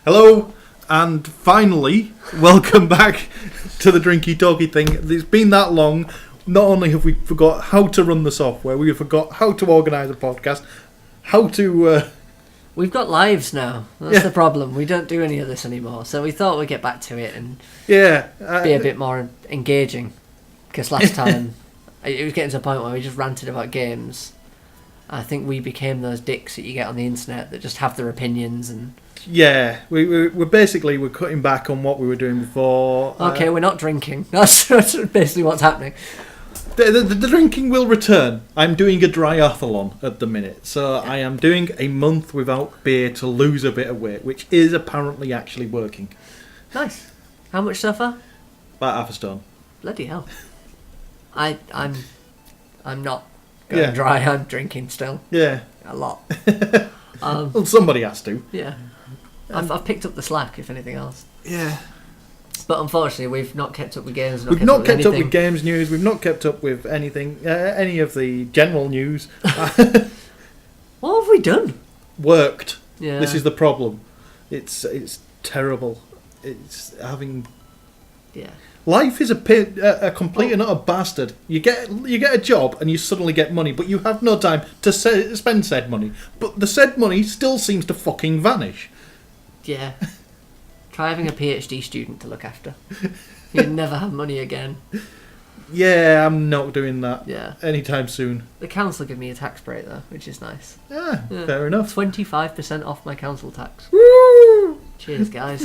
Hello, and finally, welcome back to the Drinky Talky thing. It's been that long. Not only have we forgot how to run the software, we forgot how to organise a podcast, how to... We've got lives now. That's the problem. We don't do any of this anymore. So we thought we'd get back to it and be a bit more engaging. Because last time, it was getting to a point where we just ranted about games. I think we became those dicks that you get on the internet that just have their opinions and... Yeah, we're cutting back on what we were doing before. Okay, we're not drinking. That's basically what's happening. The drinking will return. I'm doing a triathlon at the minute, so I am doing a month without beer to lose a bit of weight, which is apparently actually working. Nice. How much so far? About half a stone. Bloody hell. I'm not going dry. I'm drinking still. Yeah. A lot. Well, somebody has to. Yeah. I've picked up the slack, if anything else. Yeah. But unfortunately, we've not kept up with games. We've not kept up with games news. We've not kept up with anything, any of the general news. What have we done? Worked. Yeah. This is the problem. It's terrible. It's having... Yeah. Life is a complete and utter bastard. You get a job and you suddenly get money, but you have no time to spend said money. But the said money still seems to fucking vanish. Yeah. Try having a PhD student to look after. You'd never have money again. Yeah, I'm not doing that. Yeah. Anytime soon. The council give me a tax break though, which is nice. Yeah. Fair enough. 25% off my council tax. Woo! Cheers, guys.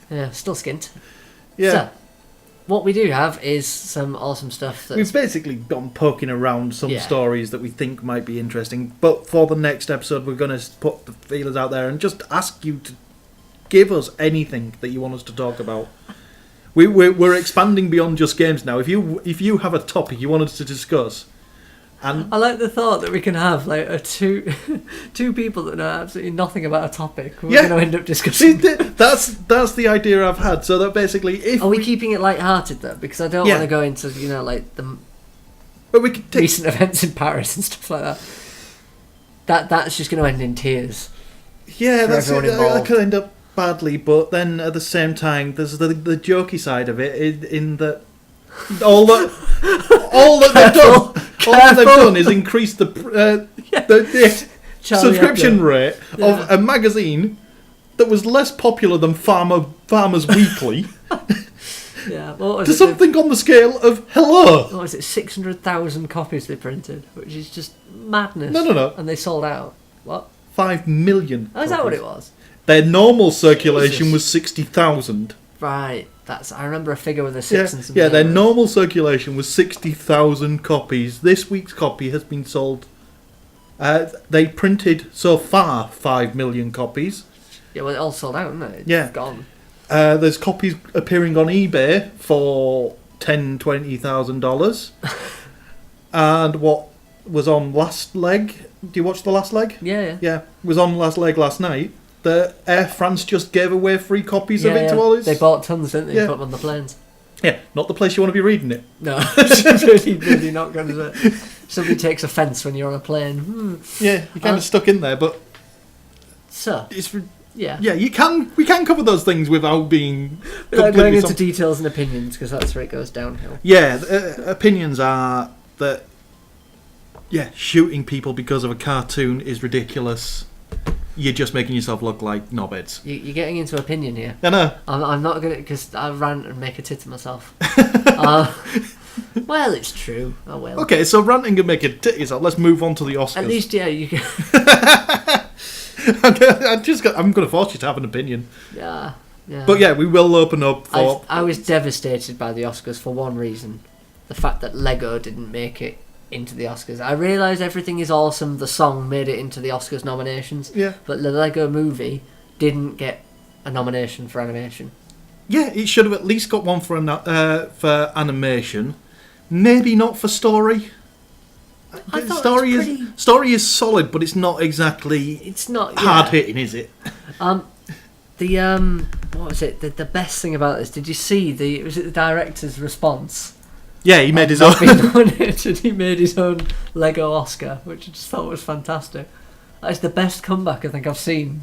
Yeah, still skint. Yeah. So, what we do have is some awesome stuff. We've basically gone poking around some stories that we think might be interesting, but for the next episode we're going to put the feelers out there and just ask you to give us anything that you want us to talk about. We're expanding beyond just games now. If you have a topic you want us to discuss, and I like the thought that we can have like two people that know absolutely nothing about a topic. We're going to end up discussing. That's the idea I've had. So that basically, if are we keeping it light-hearted though? Because I don't want to go into like the we could recent events in Paris and stuff like that. That's just going to end in tears. Yeah, that could end up badly. But then at the same time, there's the jokey side of it in that all that they've done is increase the subscription rate of a magazine that was less popular than Farmers Weekly to something on the scale of Hello. What was it? 600,000 copies they printed, which is just madness. No. And they sold out. What? 5 million. Oh, is that what it was? Their normal circulation was 60,000. Right. I remember a figure with a 6 and some their zeros. normal circulation was 60,000 copies. This week's copy has been sold. They printed so far 5 million copies. Yeah, well, it all sold out, isn't it? It's gone. There's copies appearing on eBay for $10,000-$20,000. And what was on Last Leg? Do you watch The Last Leg? Yeah. Yeah, was on Last Leg last night. The Air France just gave away free copies of it to all his... They bought tons, didn't they? Put them on the planes. Yeah, not the place you want to be reading it. No, it's really not good, is it? Somebody takes offence when you're on a plane. Yeah, you're kind of stuck in there, but... So... Yeah, we can cover those things without being... Without going into details and opinions, because that's where it goes downhill. Yeah, opinions are that... Yeah, shooting people because of a cartoon is ridiculous. You're just making yourself look like knobheads. You're getting into opinion here. I know. I'm not going to... Because I rant and make a tit of myself. Well, it's true. I will. Okay, so ranting and making a tit of yourself. Let's move on to the Oscars. At least, you can... I'm going to force you to have an opinion. Yeah. But yeah, we will open up for... I was devastated by the Oscars for one reason. The fact that Lego didn't make it into the Oscars. I realise Everything Is Awesome, the song, made it into the Oscars nominations. Yeah. But the Lego movie didn't get a nomination for animation. Yeah, it should have at least got one for animation. Maybe not for story. I thought story is solid, but it's not exactly... It's not hard hitting, is it? What was it? The best thing about this, did you see the director's response? Yeah, he made his own. He made his own Lego Oscar, which I just thought was fantastic. That's the best comeback I think I've seen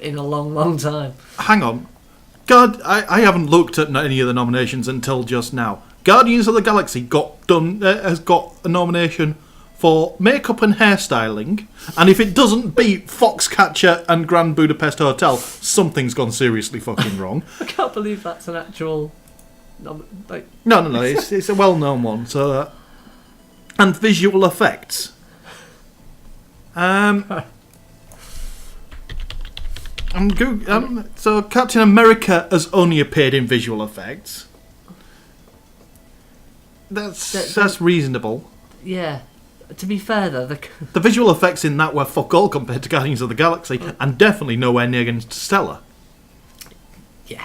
in a long, long time. Hang on. God, I haven't looked at any of the nominations until just now. Guardians of the Galaxy has got a nomination for makeup and hairstyling, and if it doesn't beat Foxcatcher and Grand Budapest Hotel, something's gone seriously fucking wrong. I can't believe that's an actual... No, it's a well-known one. So, and visual effects. So Captain America has only appeared in visual effects. That's reasonable. Yeah. To be fair, though, the visual effects in that were fuck all compared to Guardians of the Galaxy, and definitely nowhere near against Stellar. Yeah.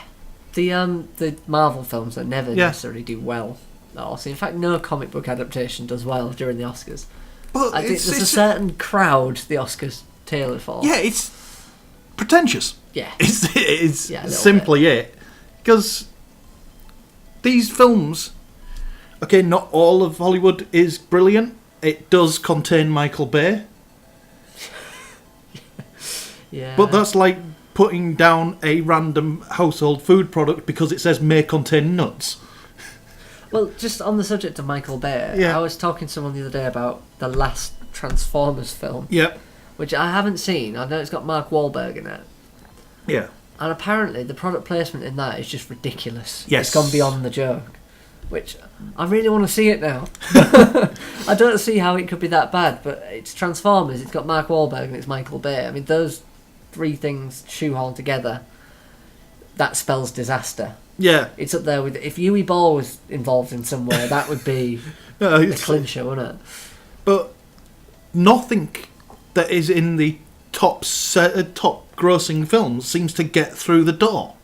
The Marvel films that never necessarily do well at Oscars. In fact, no comic book adaptation does well during the Oscars. But I think there's a certain crowd the Oscars tailored for. Yeah, it's pretentious. Yeah. It's simply it. Because these films, okay, not all of Hollywood is brilliant. It does contain Michael Bay. Yeah. But that's like putting down a random household food product because it says may contain nuts. Well, just on the subject of Michael Bay, I was talking to someone the other day about the last Transformers film. Yeah. Which I haven't seen. I know it's got Mark Wahlberg in it. Yeah. And apparently the product placement in that is just ridiculous. Yes. It's gone beyond the joke. Which, I really want to see it now. I don't see how it could be that bad, but it's Transformers, it's got Mark Wahlberg and it's Michael Bay. I mean, those three things shoehorned together, that spells disaster. Yeah. It's up there with... If Yui Ball was involved in some way, that would be the clincher, wouldn't it? But nothing that is in the top grossing films seems to get through the door.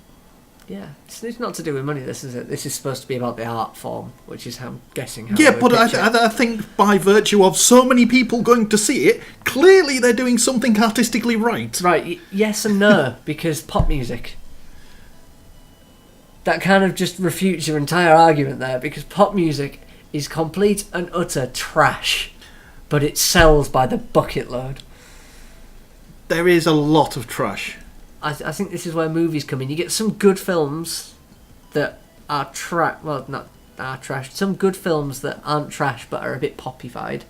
Yeah, it's not to do with money. This is it. This is supposed to be about the art form, which is how I'm guessing. But I think by virtue of so many people going to see it, clearly they're doing something artistically right. Right? Yes and no, because pop music. That kind of just refutes your entire argument there, because pop music is complete and utter trash, but it sells by the bucket load. There is a lot of trash. I think this is where movies come in. You get some good films that are trash. Some good films that aren't trash but are a bit poppyfied,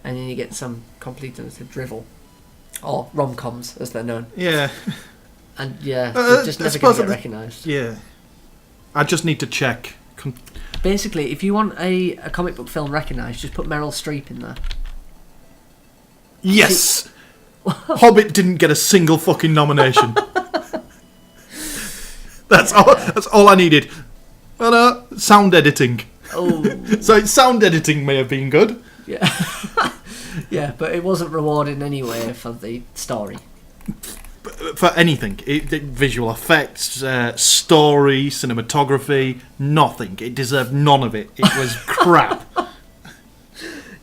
and then you get some complete and utter drivel, or rom-coms as they're known. Yeah. And they're just never going to get recognised. Yeah. I just need to check. Basically, if you want a comic book film recognised, just put Meryl Streep in there. Yes. Hobbit didn't get a single fucking nomination. That's all I needed. And sound editing. Oh. So sound editing may have been good. Yeah. Yeah, but it wasn't rewarded in any way for the story. For anything. Visual effects, story, cinematography, nothing. It deserved none of it. It was crap.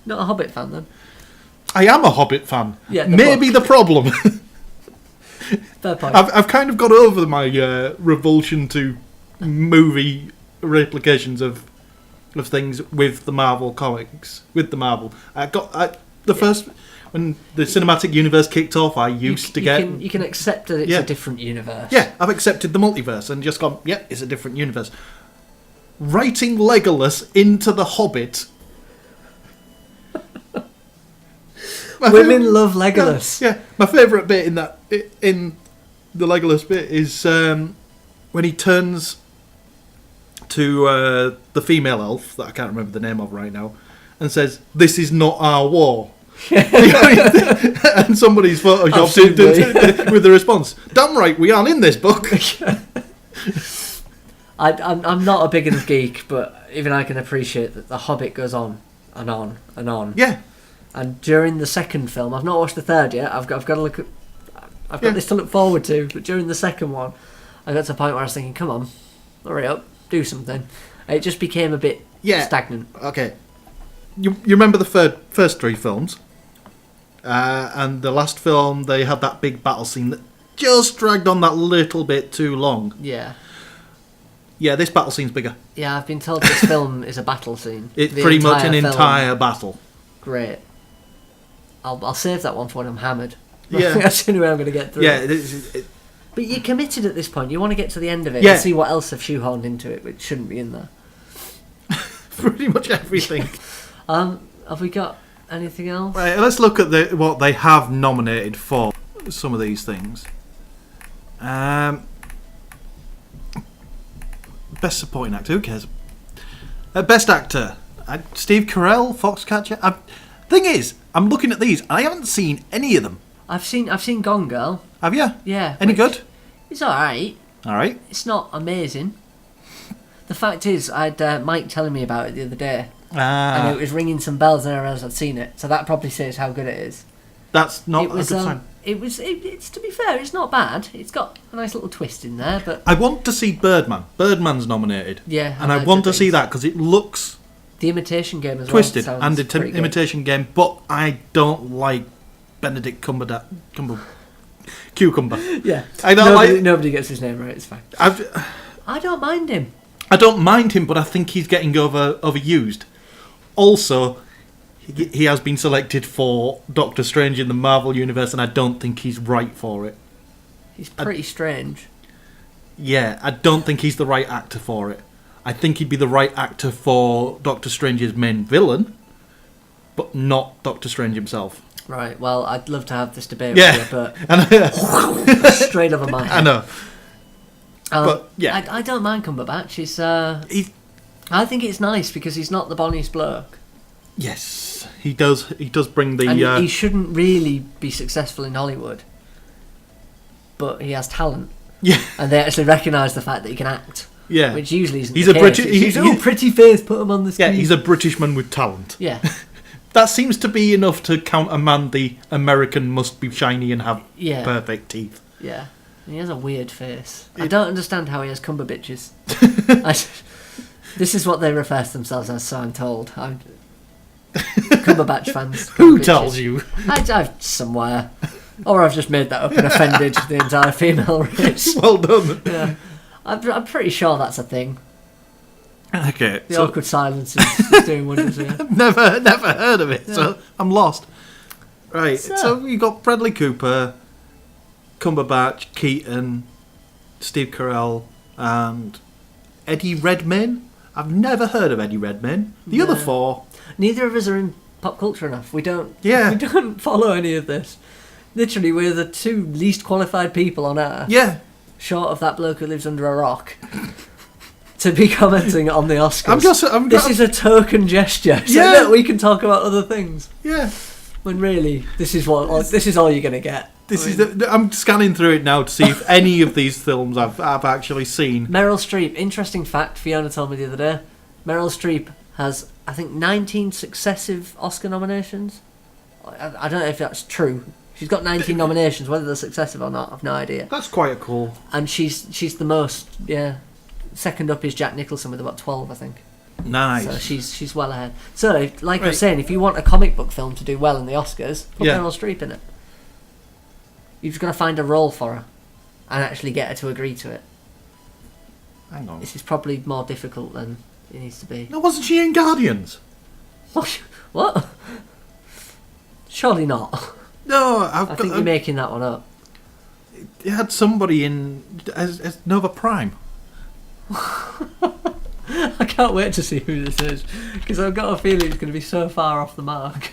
Not a Hobbit fan, then? I am a Hobbit fan. Yeah, maybe the problem. Fair point. I've kind of got over my revulsion to movie replications of things with the Marvel comics. With the Marvel, first when the cinematic universe kicked off, I used to get. You can accept that it's a different universe. Yeah, I've accepted the multiverse and just gone. Yeah, it's a different universe. Writing Legolas into the Hobbit. Women love Legolas. Yeah, my favourite bit in the Legolas bit is when he turns to the female elf that I can't remember the name of right now, and says, "This is not our war." And somebody's photoshopped it with the response, "Damn right, we aren't in this book." I'm not a big enough geek, but even I can appreciate that The Hobbit goes on and on and on. Yeah. And during the second film, I've not watched the third yet. I've got to look at. I've got this to look forward to. But during the second one, I got to a point where I was thinking, "Come on, hurry up, do something." It just became a bit stagnant. Okay. You remember the first three films, and the last film they had that big battle scene that just dragged on that little bit too long. Yeah. Yeah, this battle scene's bigger. Yeah, I've been told this film is a battle scene. It's pretty much an entire battle. Great. I'll save that one for when I'm hammered. Yeah. That's the only way I'm going to get through Yeah, it. But you're committed at this point. You want to get to the end of it Yeah. and see what else they've shoehorned into it, which shouldn't be in there. Pretty much everything. Have we got anything else? Right, let's look at what they have nominated for some of these things. Best supporting actor, who cares? Best actor, Steve Carell, Foxcatcher. Thing is, I'm looking at these. I haven't seen any of them. I've seen Gone Girl. Have you? Yeah. Any good? It's alright. Alright. It's not amazing. The fact is, I had Mike telling me about it the other day. And it was ringing some bells and I realised I'd seen it. So that probably says how good it is. That's not a good sign. It's to be fair, it's not bad. It's got a nice little twist in there, but I want to see Birdman. Birdman's nominated. Yeah. And I want to see that because it looks The Imitation Game as twisted well. and the Imitation Game, but I don't like Benedict Cucumber. Yeah. I don't nobody gets his name right, it's fine. I don't mind him. I don't mind him, but I think he's getting overused. Also, he has been selected for Doctor Strange in the Marvel Universe, and I don't think he's right for it. He's pretty strange. Yeah, I don't think he's the right actor for it. I think he'd be the right actor for Doctor Strange's main villain, but not Doctor Strange himself. Right, well, I'd love to have this debate Yeah. with you, but straight over my head. I know. But, yeah. I don't mind Cumberbatch. I think it's nice because he's not the bonniest bloke. Yes, he does. He does bring the. And he shouldn't really be successful in Hollywood, but he has talent. Yeah, and they actually recognise the fact that he can act. Yeah, which usually isn't. He's the a case. British. Pretty face. Put him on the screen. Yeah, he's a British man with talent. Yeah, that seems to be enough to countermand the American must be shiny and have perfect teeth. Yeah, he has a weird face. I don't understand how he has Cumberbitches. This is what they refer to themselves as, so I'm told. Cumberbatch fans. Who tells you? I've somewhere. Or I've just made that up and offended the entire female race. Well done. Yeah. I'm pretty sure that's a thing. Okay. The awkward silence is doing wonders here. Never heard of it, so I'm lost. Right, so you've got Bradley Cooper, Cumberbatch, Keaton, Steve Carell, and Eddie Redmayne. I've never heard of Eddie Redmayne. The other four. Neither of us are in pop culture enough. We don't follow any of this. Literally, we're the two least qualified people on Earth. Yeah. Short of that bloke who lives under a rock. To be commenting on the Oscars. This is a token gesture. So that we can talk about other things. Yeah. When really, this is all you're going to get. I'm scanning through it now to see if any of these films I've actually seen. Meryl Streep. Interesting fact, Fiona told me the other day. Meryl Streep has, I think, 19 successive Oscar nominations. I don't know if that's true. She's got 19 nominations. Whether they're successive or not, I've no idea. That's quite cool. And she's the most, Second up is Jack Nicholson with about 12, I think. Nice. So she's well ahead. So, like I was saying, if you want a comic book film to do well in the Oscars, put Meryl Streep in it. You've just got to find a role for her and actually get her to agree to it. Hang on. This is probably more difficult than it needs to be. No, wasn't she in Guardians? What? Surely not. No, I think you're making that one up. It had somebody in as Nova Prime. I can't wait to see who this is because I've got a feeling it's going to be so far off the mark.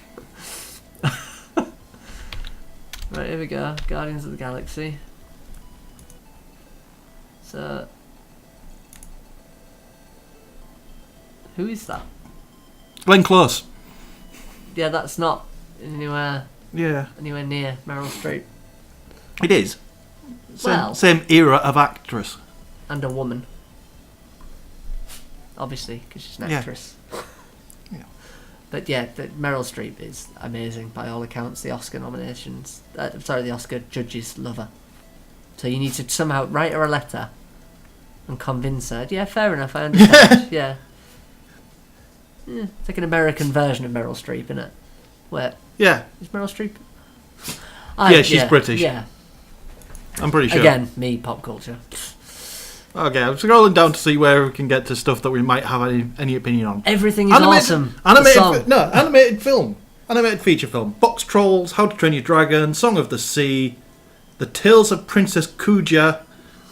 Right, here we go. Guardians of the Galaxy. So, who is that? Glenn Close. Yeah, that's not anywhere near Meryl Streep. It is. Same era of actress. And a woman. Obviously, because she's an actress. Yeah. But Meryl Streep is amazing by all accounts. The Oscar nominations, the Oscar judges love her. So you need to somehow write her a letter and convince her. Yeah, fair enough. I understand. Yeah. It's like an American version of Meryl Streep, isn't it? Where? Yeah. Is Meryl Streep? She's British. Yeah. I'm pretty sure. Again, me pop culture. Okay, I'm scrolling down to see where we can get to stuff that we might have any opinion on. Everything is awesome. Animated film. Animated feature film: Box Trolls, How to Train Your Dragon, Song of the Sea, The Tales of Princess Kuja,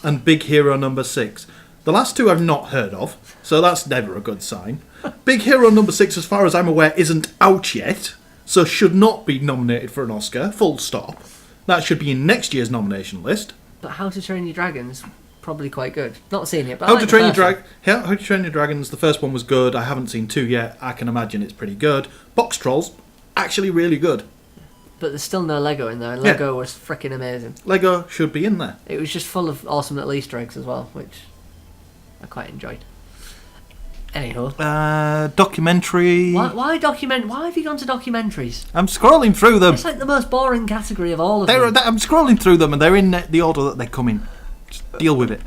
and Big Hero Number 6. The last two I've not heard of, so that's never a good sign. Big Hero Number 6, as far as I'm aware, isn't out yet, so should not be nominated for an Oscar, full stop. That should be in next year's nomination list. But How to Train Your Dragon's probably quite good. Not seen it, but How to Train Your Dragons, the first one was good. I haven't seen 2 yet. I can imagine it's pretty good. Box Trolls, actually really good. But there's still no Lego in there, and Lego was freaking amazing. Lego should be in there. It was just full of awesome little Easter eggs as well, which I quite enjoyed. Anywho. Documentary. Why Why have you gone to documentaries? I'm scrolling through them. It's like the most boring category of all of them. I'm scrolling through them, and they're in the order that they come in. Just deal with it.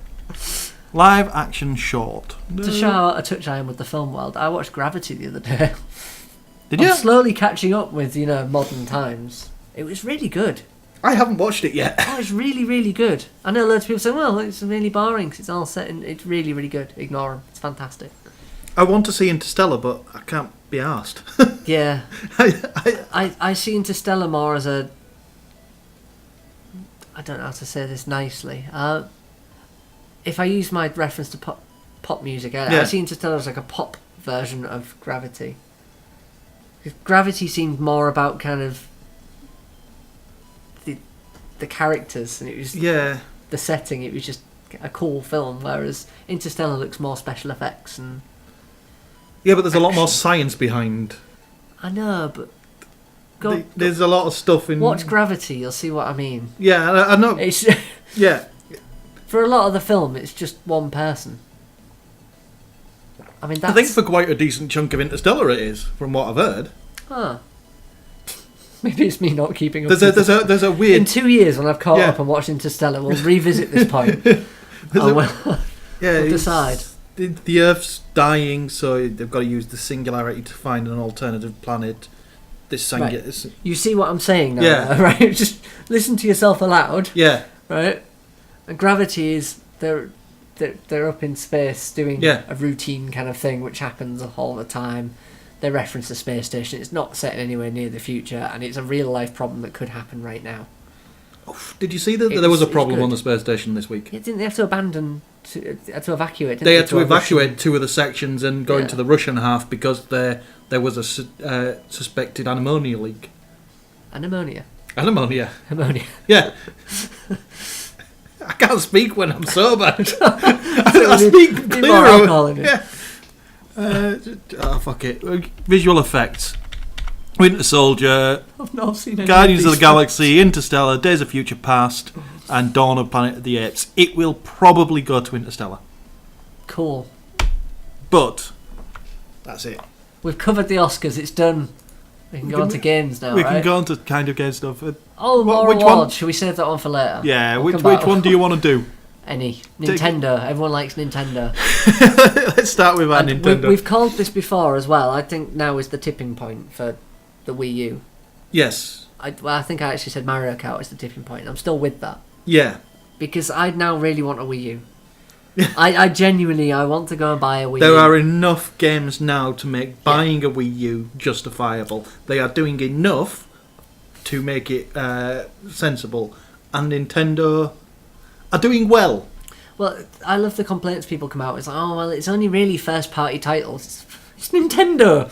Live action short. To show how a touch I am with the film world, I watched Gravity the other day. Did you? I'm slowly catching up with, modern times. It was really good. I haven't watched it yet. Oh, it's really, really good. I know loads of people say, well, it's really boring because it's all set in... It's really, really good. Ignore them. It's fantastic. I want to see Interstellar, but I can't be arsed. Yeah. I see Interstellar more as a... I don't know how to say this nicely. If I use my reference to pop music, I see Interstellar as like a pop version of Gravity. Gravity seemed more about kind of the characters, and it was the setting. It was just a cool film, whereas Interstellar looks more special effects and but there's a lot more science behind. I know, but there's a lot of stuff in. Watch Gravity, you'll see what I mean. Yeah, I know. It's for a lot of the film, it's just one person. I mean, I think for quite a decent chunk of Interstellar it is, from what I've heard. Huh. Maybe it's me not keeping up. There's a weird... In 2 years, when I've caught up and watched Interstellar, we'll revisit this point. We'll decide. The Earth's dying, so they've got to use the singularity to find an alternative planet. Right. You see what I'm saying now, right? Just listen to yourself aloud. Yeah. Right? And Gravity is... They're up in space doing a routine kind of thing which happens all the time. They reference the space station. It's not set anywhere near the future, and it's a real life problem that could happen right now. Oh, did you see that there was a problem on the space station this week? Didn't they have to evacuate? They had to evacuate 2 of the sections and go into the Russian half because there was a suspected ammonia leak. Ammonia. Yeah. I can't speak when I'm sober. I speak clearer. Yeah. Fuck it. Visual effects. Winter Soldier, I've not seen any Guardians of the Galaxy, Interstellar, Days of Future Past, and Dawn of Planet of the Apes. It will probably go to Interstellar. Cool. But that's it. We've covered the Oscars. It's done. We can go on to games now, We can go on to kind of game stuff. Which one? Should we save that one for later? Yeah, which one do you want to do? Any. Nintendo. Everyone likes Nintendo. Let's start with our Nintendo. We've called this before as well. I think now is the tipping point for the Wii U. Yes. I think I actually said Mario Kart is the tipping point. I'm still with that. Yeah. Because I now really want a Wii U. I genuinely want to go and buy a Wii U. There are enough games now to make buying a Wii U justifiable. They are doing enough to make it sensible. And Nintendo are doing well. Well, I love the complaints people come out. It's like, oh, well, it's only really first-party titles. It's Nintendo.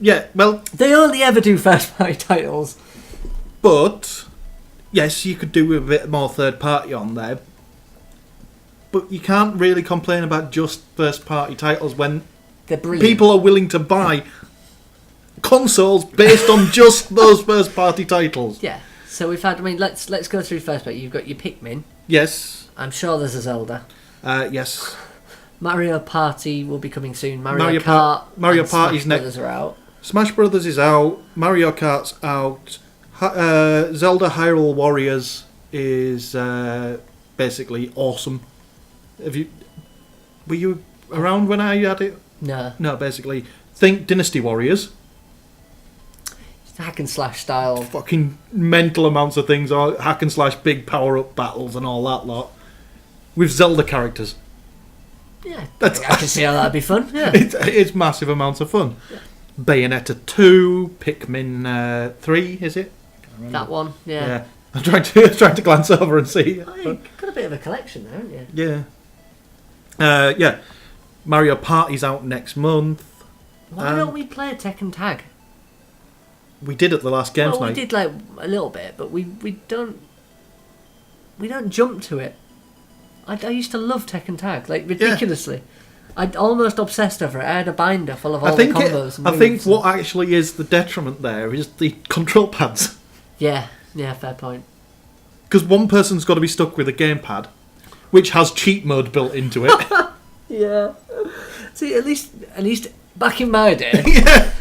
Yeah, well... They only ever do first-party titles. But, yes, you could do a bit more third-party on there. But you can't really complain about just first-party titles when people are willing to buy consoles based on just those first-party titles. Yeah. So we've had... I mean, let's go through first-party. You've got your Pikmin. Yes. I'm sure there's a Zelda. Yes. Mario Party will be coming soon. Mario Kart. Mario Party's next. Brothers are out. Smash Brothers is out. Mario Kart's out. Zelda Hyrule Warriors is basically awesome. Were you around when I had it? No. No, basically, think Dynasty Warriors. Hack and slash style. Fucking mental amounts of things. Hack and slash, big power-up battles and all that lot. With Zelda characters. Yeah, I can see how that'd be fun. Yeah. It's massive amounts of fun. Yeah. Bayonetta 2, Pikmin 3, is it? That one, yeah. I'm trying to glance over and see. Oh, you've got a bit of a collection there, haven't you? Yeah. Mario Party's out next month. Why don't we play Tekken Tag? We did at the last games night. We did like a little bit, but we don't jump to it. I used to love Tekken Tag, like ridiculously. Yeah. I'd almost obsessed over it. I had a binder full of all the combos. I think what actually is the detriment there is the control pads. Yeah, fair point. Because one person's got to be stuck with a gamepad, which has cheat mode built into it. Yeah. See, at least back in my day,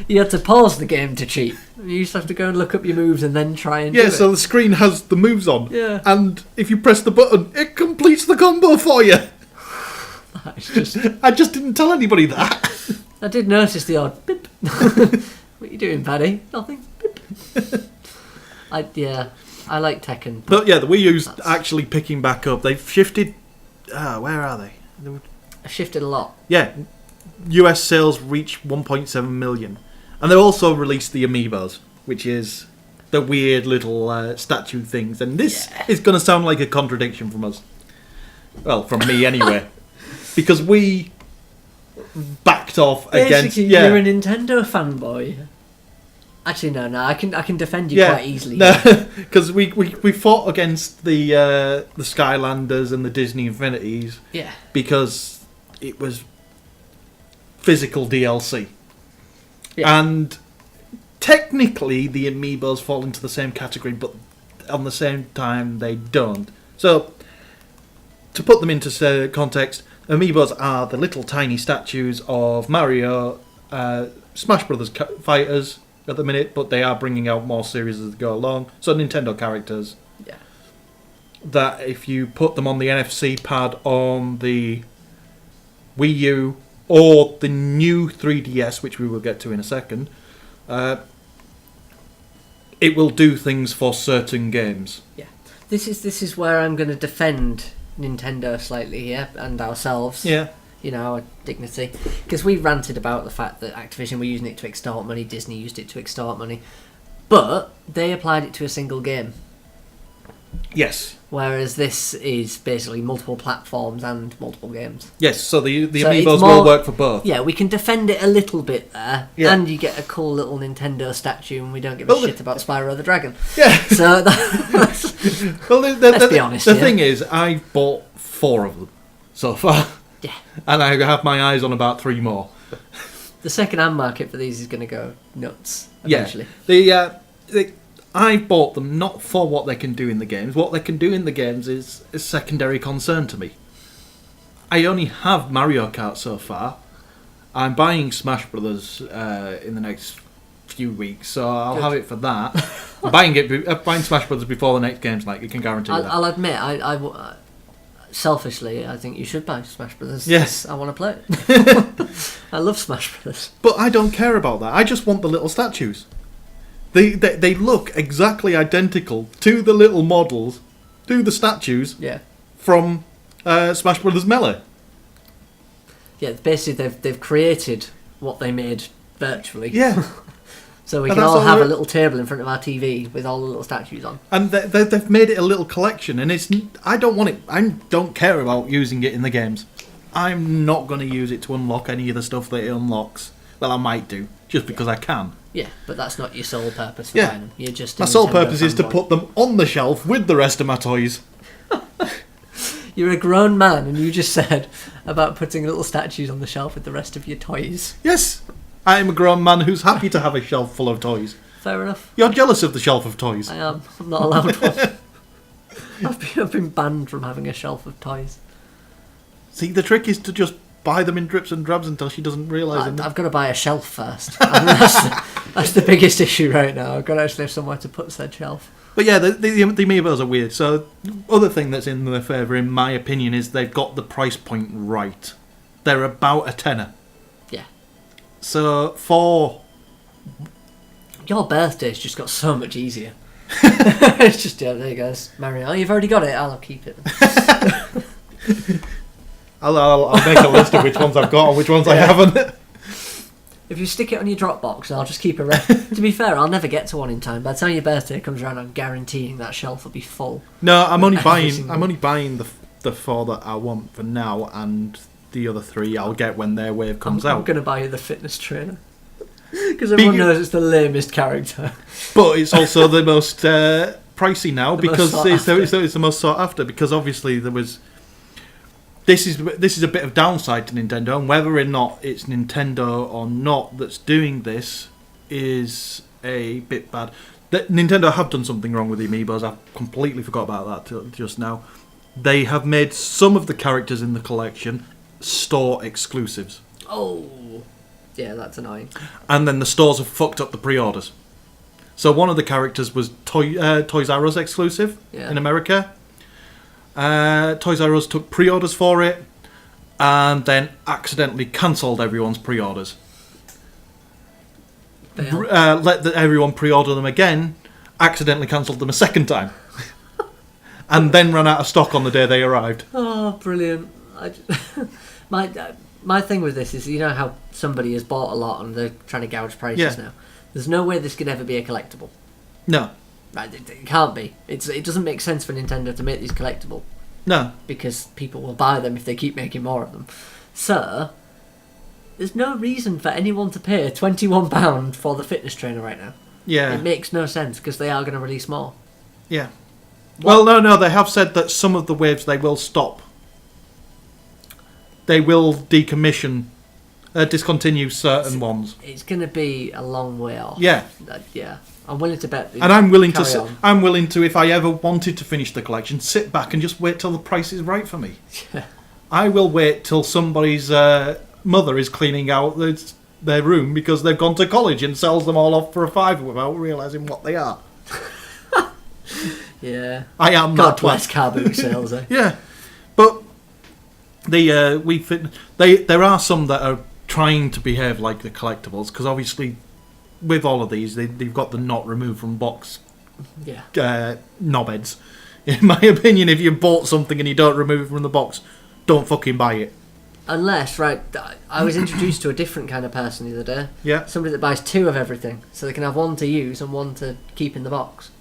you had to pause the game to cheat. You used to have to go and look up your moves and then try and do it. So the screen has the moves on. Yeah. And if you press the button, it completes the combo for you. I just didn't tell anybody that. I did notice the odd bip. What are you doing, Paddy? Nothing. Bip. I like Tekken. But yeah, the Wii U's actually picking back up. They've shifted. Where are they? They've shifted a lot. Yeah. US sales reached 1.7 million. And they also released the Amiibos, which is the weird little statue things. And this is going to sound like a contradiction from us. Well, from me anyway. Because we backed off against... Basically, you're a Nintendo fanboy. Actually, no, I can defend you quite easily. Because we fought against the Skylanders and the Disney Infinities. Yeah. Because it was physical DLC. Yeah. And technically, the Amiibos fall into the same category, but on the same time, they don't. So, to put them into context... Amiibos are the little tiny statues of Mario, Smash Brothers fighters at the minute, but they are bringing out more series as they go along. So Nintendo characters. Yeah. That if you put them on the NFC pad on the Wii U or the new 3DS, which we will get to in a second, it will do things for certain games. Yeah. This is where I'm going to defend Nintendo slightly here and ourselves. Yeah. You know, our dignity. Because we ranted about the fact that Activision were using it to extort money, Disney used it to extort money. But they applied it to a single game. Yes. Whereas this is basically multiple platforms and multiple games. Yes, so the Amiibos will work for both. Yeah, we can defend it a little bit there. Yeah. And you get a cool little Nintendo statue and we don't give a shit about Spyro the Dragon. Yeah. So that's... Well, let's be honest. The thing is, I bought 4 of them so far. Yeah. And I have my eyes on about 3 more. The second-hand market for these is going to go nuts eventually. Yeah. I bought them not for what they can do in the games. What they can do in the games is a secondary concern to me. I only have Mario Kart so far. I'm buying Smash Brothers in the next few weeks, so I'll have it for that. I'm buying Smash Brothers before the next game's night. You can guarantee that. I'll admit, I selfishly, I think you should buy Smash Brothers. Yes, I want to play it. I love Smash Brothers, but I don't care about that. I just want the little statues. They look exactly identical to the little models, to the statues. Yeah. From Smash Brothers Melee. Yeah, basically they've created what they made virtually. Yeah. So we can all have a little table in front of our TV with all the little statues on. And they've made it a little collection, and I don't want it. I don't care about using it in the games. I'm not going to use it to unlock any of the stuff that it unlocks. Well, I might do, just because I can. Yeah, but that's not your sole purpose for buying them. You're just my sole purpose is to put them on the shelf with the rest of my toys. You're a grown man, and you just said about putting little statues on the shelf with the rest of your toys. Yes, I am a grown man who's happy to have a shelf full of toys. Fair enough. You're jealous of the shelf of toys. I am. I'm not allowed one. I've been banned from having a shelf of toys. See, the trick is to just buy them in drips and drabs until she doesn't realise them. I've got to buy a shelf first. That's the biggest issue right now. I've got to actually have somewhere to put said shelf. But yeah, the Amiibos are weird. So, other thing that's in their favour, in my opinion, is they've got the price point right. They're about a tenner. Yeah. So, for... Your birthday's just got so much easier. It's just, yeah, there you go. Mario, you've already got it. I'll keep it. I'll make a list of which ones I've got and which ones I haven't. If you stick it on your Dropbox, I'll just keep a To be fair, I'll never get to one in time. By the time your birthday comes around, I'm guaranteeing that shelf will be full. No, I'm only buying the 4 that I want for now, and the other 3 I'll get when their wave comes out. I'm going to buy you the fitness trainer. Because everyone knows it's the lamest character. But it's also the most pricey now, because it's the most sought after, because obviously there was... This is a bit of downside to Nintendo, and whether or not it's Nintendo or not that's doing this is a bit bad. Nintendo have done something wrong with the Amiibos. I completely forgot about that just now. They have made some of the characters in the collection store exclusives. Oh, yeah, that's annoying. And then the stores have fucked up the pre-orders. So one of the characters was Toys R Us exclusive in America. Toys R Us took pre-orders for it and then accidentally cancelled everyone's pre-orders. Let everyone pre-order them again, accidentally cancelled them a second time. And then ran out of stock on the day they arrived. Oh, brilliant. My thing with this is, you know how somebody has bought a lot and they're trying to gouge prices now? There's no way this could ever be a collectible. No. Right, it can't be. It doesn't make sense for Nintendo to make these collectible. No. Because people will buy them if they keep making more of them. So, there's no reason for anyone to pay £21 for the fitness trainer right now. Yeah. It makes no sense, because they are going to release more. Yeah. What? Well, no, they have said that some of the waves they will stop. They will decommission, discontinue certain ones. It's going to be a long way off. Yeah. Yeah. I'm willing to bet. And I'm willing to, if I ever wanted to finish the collection, sit back and just wait till the price is right for me. Yeah. I will wait till somebody's mother is cleaning out their room because they've gone to college and sells them all off for a £5 without realising what they are. Yeah. I am God bless car boot sales, eh? Yeah. But there are some that are trying to behave like the collectibles, because obviously with all of these they've got the not removed from box knobheads. In my opinion, if you bought something and you don't remove it from the box, don't fucking buy it. Unless, right, I was introduced to a different kind of person the other day. Yeah. Somebody that buys 2 of everything, so they can have 1 to use and 1 to keep in the box.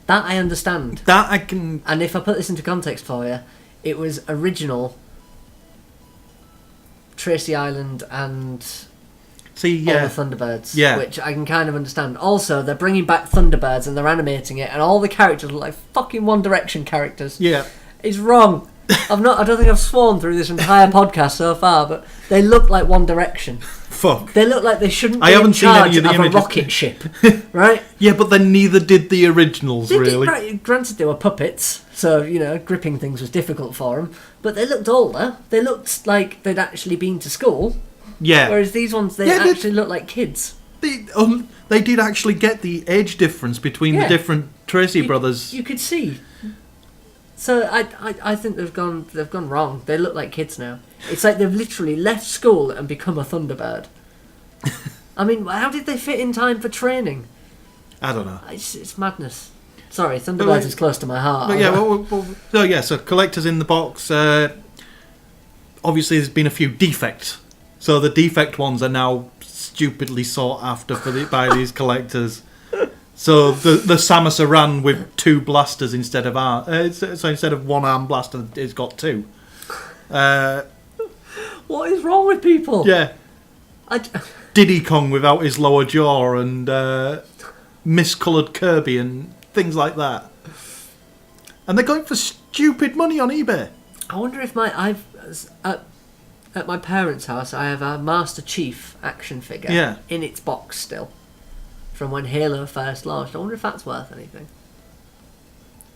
That I understand. That I can... And if I put this into context for you, it was original Tracy Island and all the Thunderbirds, which I can kind of understand. Also, they're bringing back Thunderbirds and they're animating it, and all the characters look like fucking One Direction characters. Yeah. It's wrong. I don't think I've sworn through this entire podcast so far, but they look like One Direction. Fuck. They look like they shouldn't be in charge of a rocket ship, right? Yeah, but then neither did the originals, really. Right, granted, they were puppets, so, gripping things was difficult for them, but they looked older. They looked like they'd actually been to school. Yeah. Whereas these ones, they actually look like kids. They did actually get the age difference between the different Tracy brothers. You could see. So I think they've gone wrong. They look like kids now. It's like they've literally left school and become a Thunderbird. I mean, how did they fit in time for training? I don't know. It's madness. Sorry, Thunderbirds is close to my heart. But yeah, so collectors in the box. Obviously, there's been a few defects. So the defect ones are now stupidly sought after by these collectors. So the Samus Aran with 2 blasters instead of so instead of 1 arm blaster, it's got 2. What is wrong with people? Yeah. Diddy Kong without his lower jaw and miscoloured Kirby and things like that. And they're going for stupid money on eBay. I wonder if at my parents' house I have a Master Chief action figure in its box still. From when Halo first launched. I wonder if that's worth anything.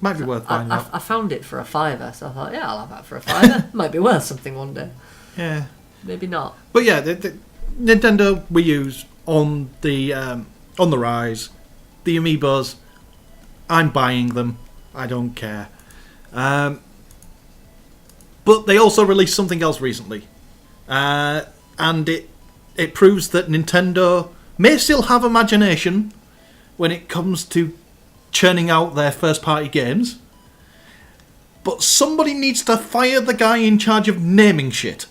Might be worth buying that. I found it for a £5, so I thought, I'll have that for a £5. Might be worth something one day. Yeah. Maybe not. But yeah, the Nintendo Wii U's on the rise. The Amiibos, I'm buying them. I don't care. But they also released something else recently. And it proves that Nintendo may still have imagination when it comes to churning out their first-party games, but somebody needs to fire the guy in charge of naming shit.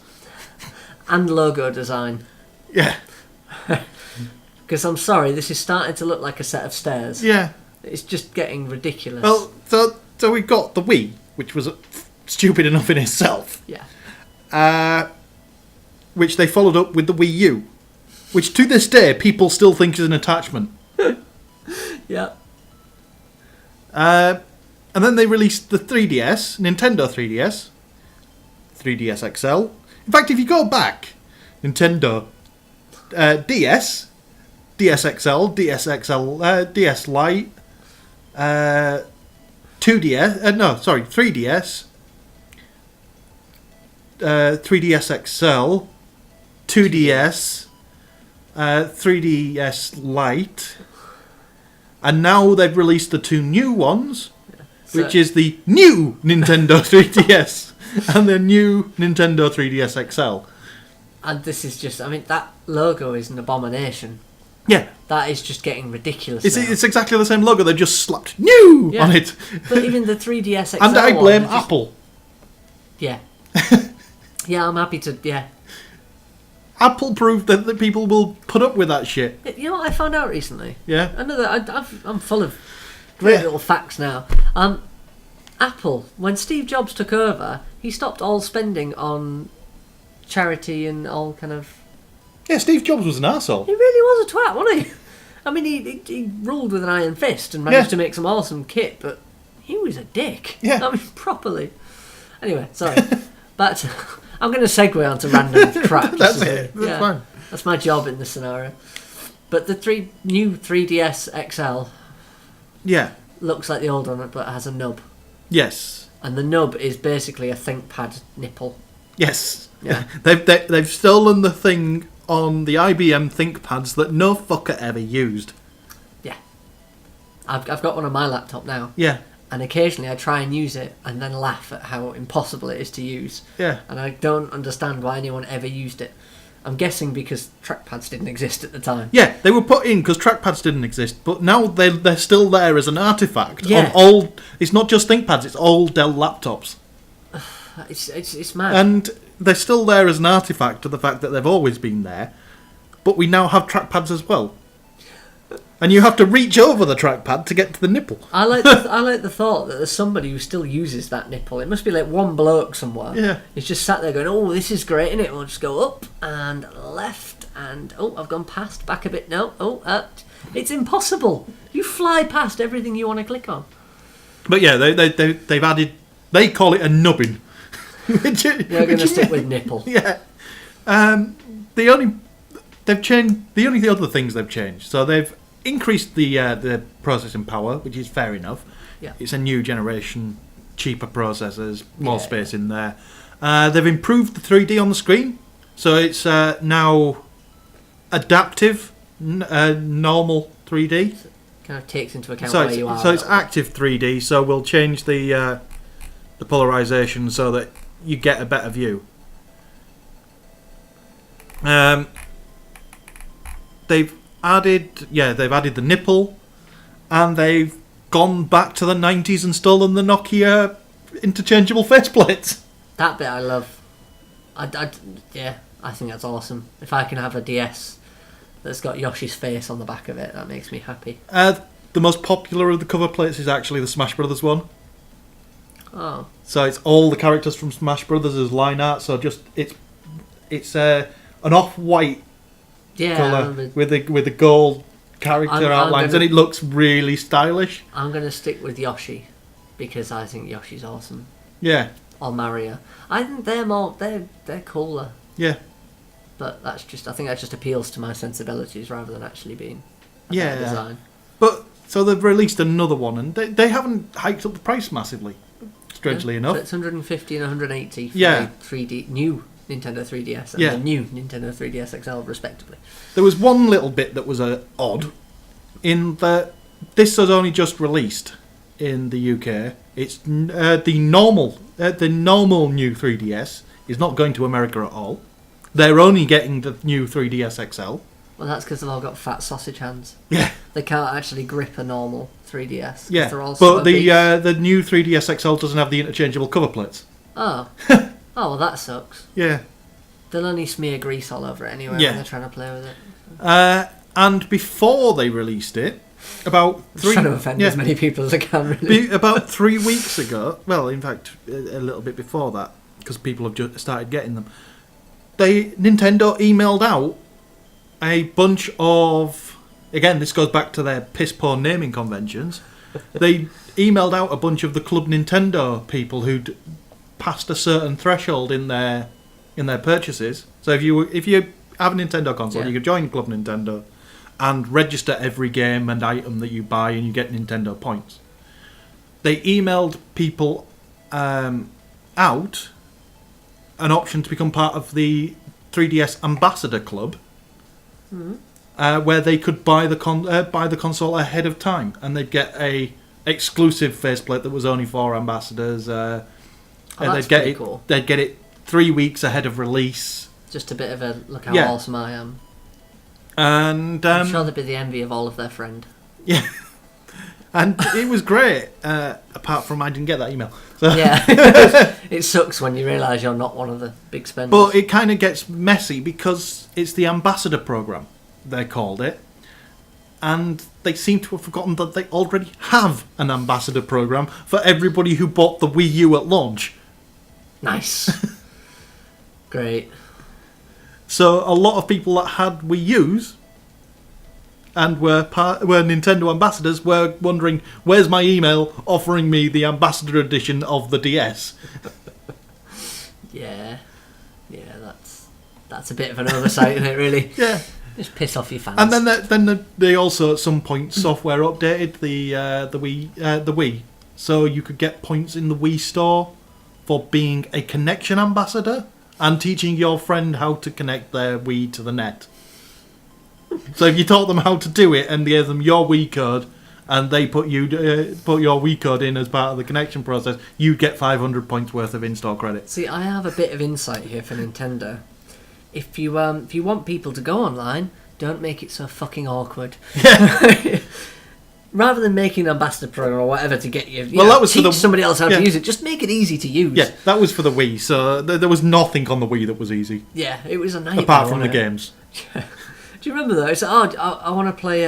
And logo design. Yeah. Because I'm sorry, this is starting to look like a set of stairs. Yeah. It's just getting ridiculous. Well, so we've got the Wii, which was stupid enough in itself. Yeah. Which they followed up with the Wii U, which to this day people still think is an attachment. Yeah. And then they released the 3DS, Nintendo 3DS, 3DS XL. In fact, if you go back, Nintendo DS, DS XL, DS XL, DS Lite, 3DS, 3DS XL, 2DS, 3DS Lite, and now they've released the two new ones, which is the new Nintendo 3DS and the new Nintendo 3DS XL. And this is just, I mean, that logo is an abomination. Yeah. That is just getting ridiculous. It's exactly the same logo, they've just slapped new on it. But even the 3DS XL and I blame Apple. Yeah. Yeah, I'm happy to, yeah. Apple proved that people will put up with that shit. You know what I found out recently? Yeah. I know that I'm full of great little facts now. Apple, when Steve Jobs took over, he stopped all spending on charity and all kind of... Yeah, Steve Jobs was an arsehole. He really was a twat, wasn't he? I mean, he ruled with an iron fist and managed to make some awesome kit, but he was a dick. Yeah. I mean, properly. Anyway, sorry. But I'm going to segue onto random crap. That's it. That's fine. That's my job in this scenario. But the new 3DS XL looks like the old one, but it has a nub. Yes. And the nub is basically a ThinkPad nipple. Yes. Yeah. They've stolen the thing on the IBM ThinkPads that no fucker ever used. Yeah. I've got one on my laptop now. Yeah. And occasionally I try and use it and then laugh at how impossible it is to use. Yeah. And I don't understand why anyone ever used it. I'm guessing because trackpads didn't exist at the time. Yeah, they were put in because trackpads didn't exist, but now they're still there as an artifact Yeah. on old... It's not just ThinkPads, it's old Dell laptops. It's mad. And they're still there as an artifact to the fact that they've always been there, but we now have trackpads as well. And you have to reach over the trackpad to get to the nipple. I like the thought that there's somebody who still uses that nipple. It must be like one bloke somewhere. Yeah. He's just sat there going, "Oh, this is great, isn't it? We'll just go up and left and I've gone past, back a bit. No, it's impossible. You fly past everything you want to click on." But yeah, they've added. They call it a nubbin. We're going to stick with nipple. Yeah. The only other things they've changed. So they've increased the processing power, which is fair enough. Yeah. It's a new generation, cheaper processors, more space in there. They've improved the 3D on the screen, so it's now adaptive, normal 3D. Kind of takes into account where you are. So it's active 3D. So we'll change the polarization so that you get a better view. They've added the nipple, and they've gone back to the 90s and stolen the Nokia interchangeable faceplates. That bit I love. I think that's awesome. If I can have a DS that's got Yoshi's face on the back of it, that makes me happy. The most popular of the cover plates is actually the Smash Brothers one. Oh. So it's all the characters from Smash Brothers as line art. So just it's an off-white colour with the gold character outlines, and it looks really stylish. I'm going to stick with Yoshi because I think Yoshi's awesome. Yeah. Or Mario. I think they're cooler. Yeah. But I think that just appeals to my sensibilities rather than actually being a better design. But so they've released another one, and they haven't hiked up the price massively. Strangely enough, so it's 150 and 180 for the new Nintendo 3DS and the new Nintendo 3DS XL respectively. There was one little bit that was odd, in that this was only just released in the UK. It's the normal new 3DS is not going to America at all. They're only getting the new 3DS XL. Well, that's because they've all got fat sausage hands. Yeah. They can't actually grip a normal 3DS. Yeah, they're all but the new 3DS XL doesn't have the interchangeable cover plates. Oh. Oh, well, that sucks. Yeah. They'll only smear grease all over it anyway when they're trying to play with it. And before they released it, about trying to offend as many people as I can, really. About 3 weeks ago, well, in fact, a little bit before that, because people have just started getting them, Nintendo emailed out a bunch of... Again, this goes back to their piss-poor naming conventions. They emailed out a bunch of the Club Nintendo people who'd passed a certain threshold in their purchases. So if you have a Nintendo console, you could join Club Nintendo and register every game and item that you buy, and you get Nintendo points. They emailed people out an option to become part of the 3DS Ambassador Club, where they could buy the console ahead of time, and they'd get a exclusive faceplate that was only for ambassadors. And that's pretty cool. They'd get it 3 weeks ahead of release. Just a bit of a look how awesome I am. And I'm sure they'd be the envy of all of their friend. Yeah. And it was great, apart from I didn't get that email. So. Yeah. It sucks when you realise you're not one of the big spenders. But it kind of gets messy because it's the Ambassador Programme, they called it. And they seem to have forgotten that they already have an Ambassador Programme for everybody who bought the Wii U at launch. Nice. Great. So a lot of people that had Wii U's and were Nintendo ambassadors were wondering, where's my email offering me the Ambassador Edition of the DS? Yeah, that's a bit of an oversight, isn't it, really? Yeah. Just piss off your fans. And then they also at some point software updated the Wii, so you could get points in the Wii store for being a connection ambassador and teaching your friend how to connect their Wii to the net. So if you taught them how to do it and gave them your Wii code, and they put your Wii code in as part of the connection process, you'd get 500 points worth of in-store credit. See, I have a bit of insight here for Nintendo. If you want people to go online, don't make it so fucking awkward. Yeah. Rather than making an ambassador program or whatever to get you, that was teach somebody else how to use it. Just make it easy to use. Yeah, that was for the Wii, so there was nothing on the Wii that was easy. Yeah, it was a nightmare. Apart from the games. Do you remember though? It's like, I want to play.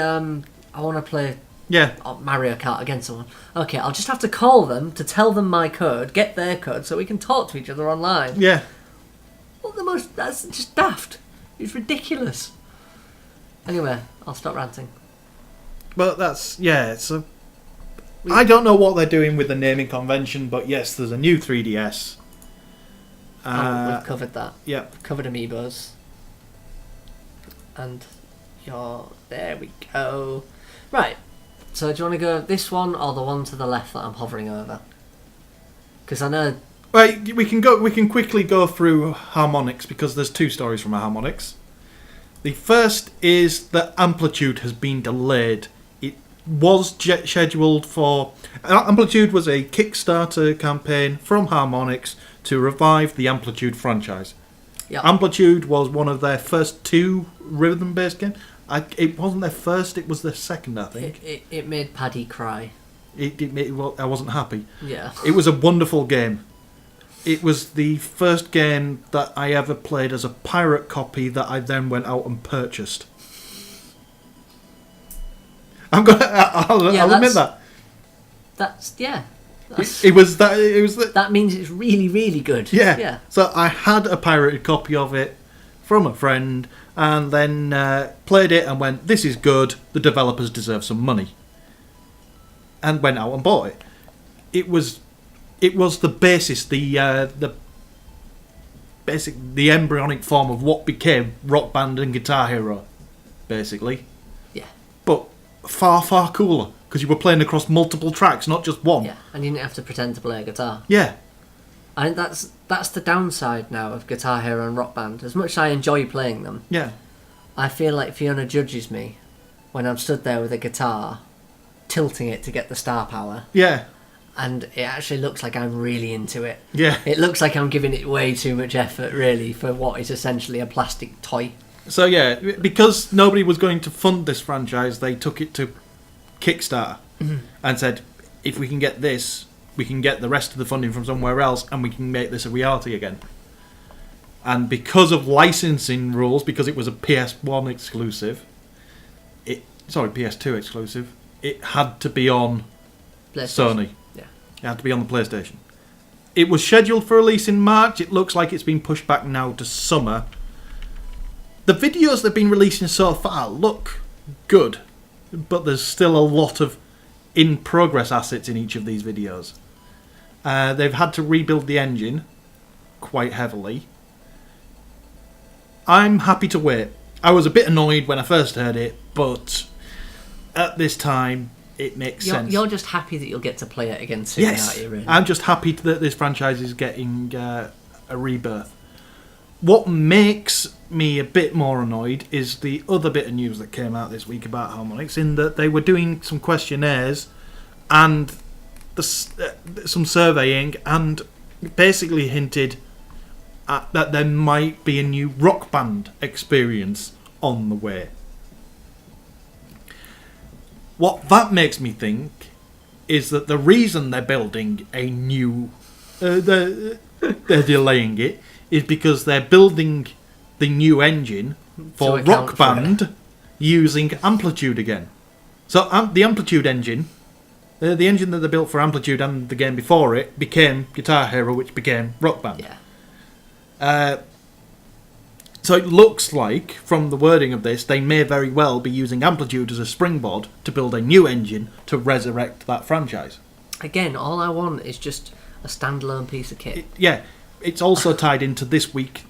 Mario Kart against someone. Okay, I'll just have to call them to tell them my code, get their code, so we can talk to each other online. Yeah. That's just daft. It's ridiculous. Anyway, I'll stop ranting. But I don't know what they're doing with the naming convention, but yes, there's a new 3DS. We've covered that. Yeah. We've covered Amiibos. And there we go. Right. So do you want to go this one or the one to the left that I'm hovering over? Because I know... Right, we can quickly go through Harmonix, because there's two stories from Harmonix. The first is that Amplitude has been delayed. It was scheduled for... Amplitude was a Kickstarter campaign from Harmonix to revive the Amplitude franchise. Yep. Amplitude was one of their first two rhythm-based games. It wasn't their first, it was their second, I think. It made Paddy cry. I wasn't happy. Yeah. It was a wonderful game. It was the first game that I ever played as a pirate copy that I then went out and purchased. I'll admit that. That means it's really, really good. Yeah. So I had a pirated copy of it from a friend, and then played it and went, "This is good. The developers deserve some money," and went out and bought it. It was the basis, the embryonic form of what became Rock Band and Guitar Hero, basically. Yeah. But far, far cooler, because you were playing across multiple tracks, not just one. Yeah, and you didn't have to pretend to play a guitar. Yeah. I think that's the downside now of Guitar Hero and Rock Band. As much as I enjoy playing them, yeah, I feel like Fiona judges me when I'm stood there with a guitar, tilting it to get the star power. Yeah. And it actually looks like I'm really into it. Yeah. It looks like I'm giving it way too much effort, really, for what is essentially a plastic toy. So yeah, because nobody was going to fund this franchise, they took it to Kickstarter and said, if we can get this, we can get the rest of the funding from somewhere else, and we can make this a reality again. And because of licensing rules, because it was a PS1 exclusive, PS2 exclusive, it had to be on Sony. Yeah. It had to be on the PlayStation. It was scheduled for release in March. It looks like it's been pushed back now to summer. The videos they've been releasing so far look good, but there's still a lot of in-progress assets in each of these videos. They've had to rebuild the engine quite heavily. I'm happy to wait. I was a bit annoyed when I first heard it, but at this time, it makes sense. You're just happy that you'll get to play it again soon, aren't you, really? I'm just happy that this franchise is getting a rebirth. What makes me a bit more annoyed is the other bit of news that came out this week about Harmonix, in that they were doing some questionnaires and some surveying, and basically hinted at that there might be a new Rock Band experience on the way. What that makes me think is that the reason they're building a new... they're delaying it is because they're building the new engine for Rock Band using Amplitude again. So the Amplitude engine, the engine that they built for Amplitude and the game before it, became Guitar Hero, which became Rock Band. Yeah. So it looks like, from the wording of this, they may very well be using Amplitude as a springboard to build a new engine to resurrect that franchise. Again, all I want is just a standalone piece of kit. It's also tied into this week,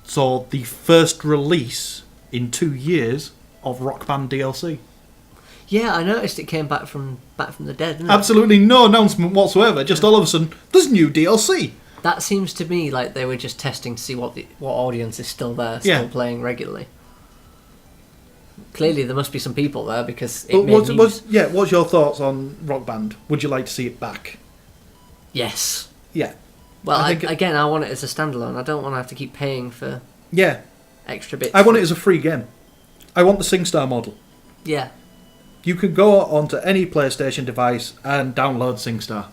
so the first release in 2 years of Rock Band DLC. Yeah, I noticed it came back from the dead, didn't it? Absolutely no announcement whatsoever, just all of a sudden, there's new DLC. That seems to me like they were just testing to see what audience is still there, still playing regularly. Clearly there must be some people there, because it made news. What's your thoughts on Rock Band? Would you like to see it back? Yes. Yeah. Well, I want it as a standalone. I don't want to have to keep paying for extra bits. I want it as a free game. I want the SingStar model. Yeah. You could go onto any PlayStation device and download SingStar.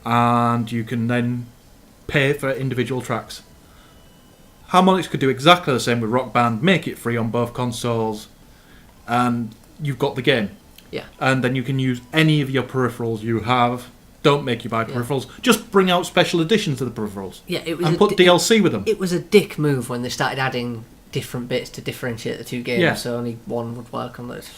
And you can then pay for individual tracks. Harmonix could do exactly the same with Rock Band, make it free on both consoles, and you've got the game. Yeah. And then you can use any of your peripherals you have. Don't make you buy peripherals. Just bring out special editions of the peripherals. Yeah, it was and put DLC with them. It was a dick move when they started adding different bits to differentiate the two games, so only one would work on those.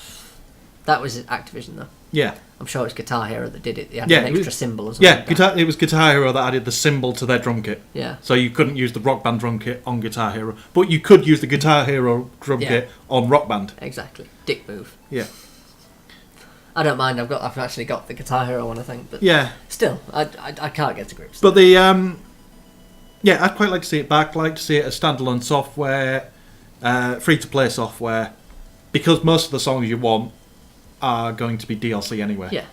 That was Activision, though. Yeah. I'm sure it's Guitar Hero that did it. They added an extra symbol or something. Yeah, it was Guitar Hero that added the symbol to their drum kit. Yeah. So you couldn't use the Rock Band drum kit on Guitar Hero, but you could use the Guitar Hero drum kit on Rock Band. Exactly. Dick move. Yeah. I don't mind. I've actually got the Guitar Hero one, I think, but still, I can't get to grips. But the I'd quite like to see it back. Like to see it as standalone software, free to play software, because most of the songs you want are going to be DLC anyway. Yeah,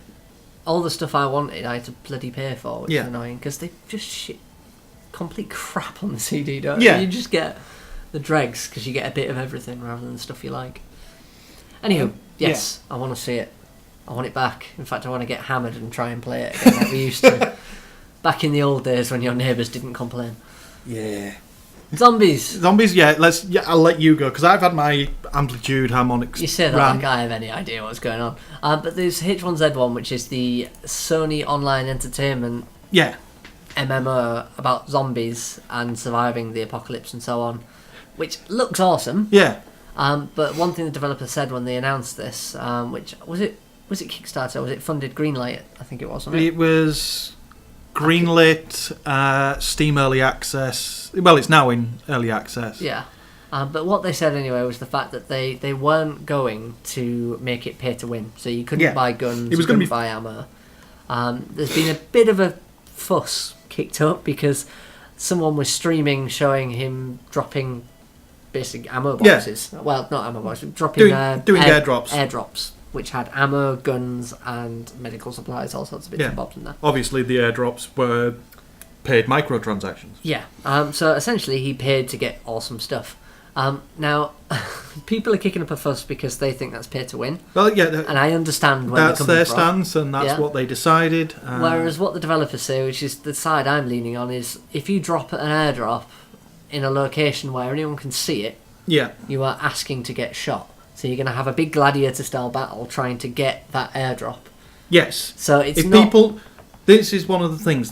all the stuff I wanted, I had to bloody pay for, which is annoying because they just shit complete crap on the CD, don't they? You just get the dregs because you get a bit of everything rather than the stuff you like. Anywho, yes, I want to see it. I want it back. In fact, I want to get hammered and try and play it again like we used to. Back in the old days when your neighbours didn't complain. Yeah. Zombies, I'll let you go, because I've had my Amplitude Harmonix. You say that like I have any idea what's going on. But there's H1Z1, which is the Sony Online Entertainment MMO about zombies and surviving the apocalypse and so on, which looks awesome. Yeah. But one thing the developer said when they announced this, which was it Kickstarter, or was it funded Greenlight? I think it was, wasn't it? It was Greenlit, Steam Early Access. Well, it's now in Early Access. Yeah. But what they said anyway was the fact that they weren't going to make it pay to win. So you couldn't buy guns, you couldn't buy ammo. There's been a bit of a fuss kicked up because someone was streaming showing him dropping basic ammo boxes. Yeah. Well, not ammo boxes, dropping doing airdrops. Airdrops, which had ammo, guns, and medical supplies, all sorts of bits and bobs in there. Obviously, the airdrops were paid microtransactions. Yeah. So essentially, he paid to get awesome stuff. Now, people are kicking up a fuss because they think that's pay to win. Well, yeah, and I understand where that's their stance, and that's what they decided. Whereas what the developers say, which is the side I'm leaning on, is if you drop an airdrop in a location where anyone can see it, Yeah. you are asking to get shot. So you're going to have a big gladiator-style battle trying to get that airdrop. Yes. So it's if not... people... This is one of the things.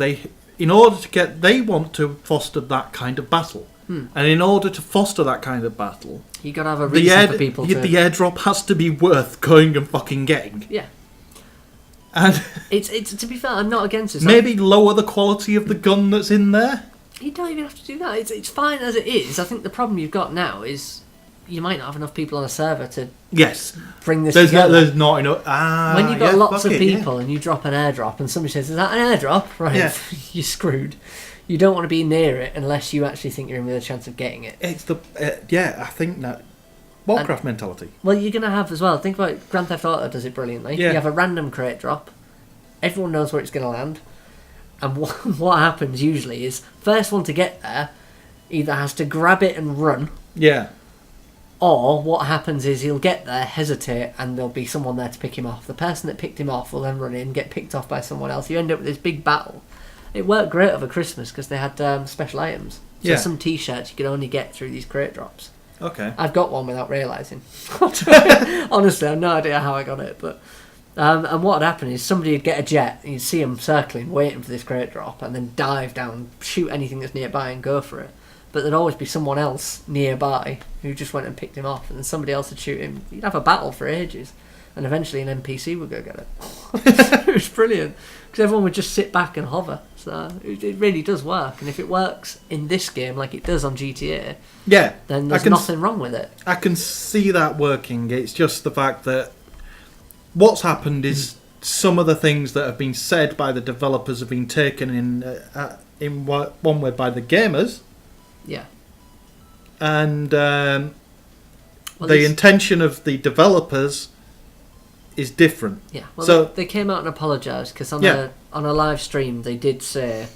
In order to get... They want to foster that kind of battle. And in order to foster that kind of battle... you got to have a reason for people to... The airdrop has to be worth going and fucking getting. Yeah. And it's to be fair, I'm not against it. Maybe lower the quality of the gun that's in there. You don't even have to do that. It's fine as it is. I think the problem you've got now is you might not have enough people on a server to bring this together. There's not enough. When you've got lots of people and you drop an airdrop and somebody says, "Is that an airdrop?" Right, you're screwed. You don't want to be near it unless you actually think you're in with a chance of getting it. It's the I think that Warcraft mentality. Well, you're going to have as well. Think about Grand Theft Auto does it brilliantly. Yeah. You have a random crate drop. Everyone knows where it's going to land. And what happens usually is first one to get there either has to grab it and run. Yeah. Or what happens is he'll get there, hesitate, and there'll be someone there to pick him off. The person that picked him off will then run in, get picked off by someone else. You end up with this big battle. It worked great over Christmas because they had special items. So some T-shirts you could only get through these crate drops. Okay. I've got one without realising. Honestly, I have no idea how I got it. But and what would happen is somebody would get a jet, and you'd see them circling, waiting for this crate drop, and then dive down, shoot anything that's nearby and go for it. But there'd always be someone else nearby who just went and picked him off, and then somebody else would shoot him. You'd have a battle for ages. And eventually an NPC would go get it. It was brilliant. Because everyone would just sit back and hover. So it really does work. And if it works in this game like it does on GTA, then there's nothing wrong with it. I can see that working. It's just the fact that what's happened is some of the things that have been said by the developers have been taken in one way by the gamers. Yeah. And the intention of the developers is different. Yeah. Well, so they came out and apologised because on a live stream they did say,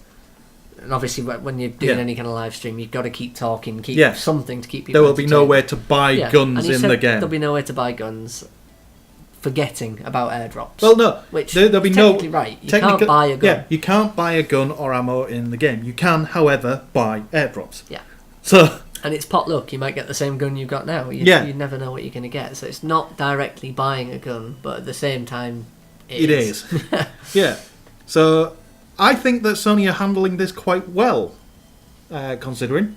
and obviously when you're doing any kind of live stream, you've got to keep talking, keep something to keep people. There will be nowhere to buy guns in the game. There'll be nowhere to buy guns. Forgetting about airdrops. Well, no, which there'll be technically right. You can't buy a gun. Yeah, you can't buy a gun or ammo in the game. You can, however, buy airdrops. Yeah. So. And it's pot luck. You might get the same gun you've got now. You never know what you're going to get. So it's not directly buying a gun, but at the same time, it is. Yeah. So I think that Sony are handling this quite well, considering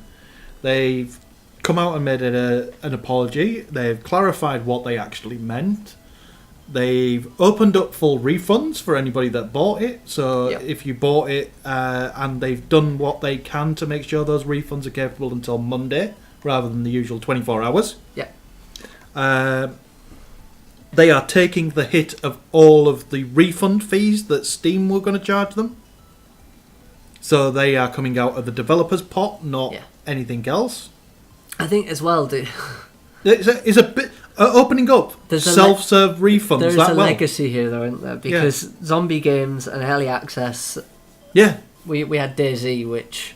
they've come out and made an apology. They've clarified what they actually meant. They've opened up full refunds for anybody that bought it. So if you bought it, and they've done what they can to make sure those refunds are capable until Monday, rather than the usual 24 hours. Yeah. They are taking the hit of all of the refund fees that Steam were going to charge them. So they are coming out of the developer's pot, not anything else. I think as well, it's a bit... opening up self-serve refunds. There's a legacy here, though, isn't there? Because zombie games and early access. Yeah. We had DayZ, which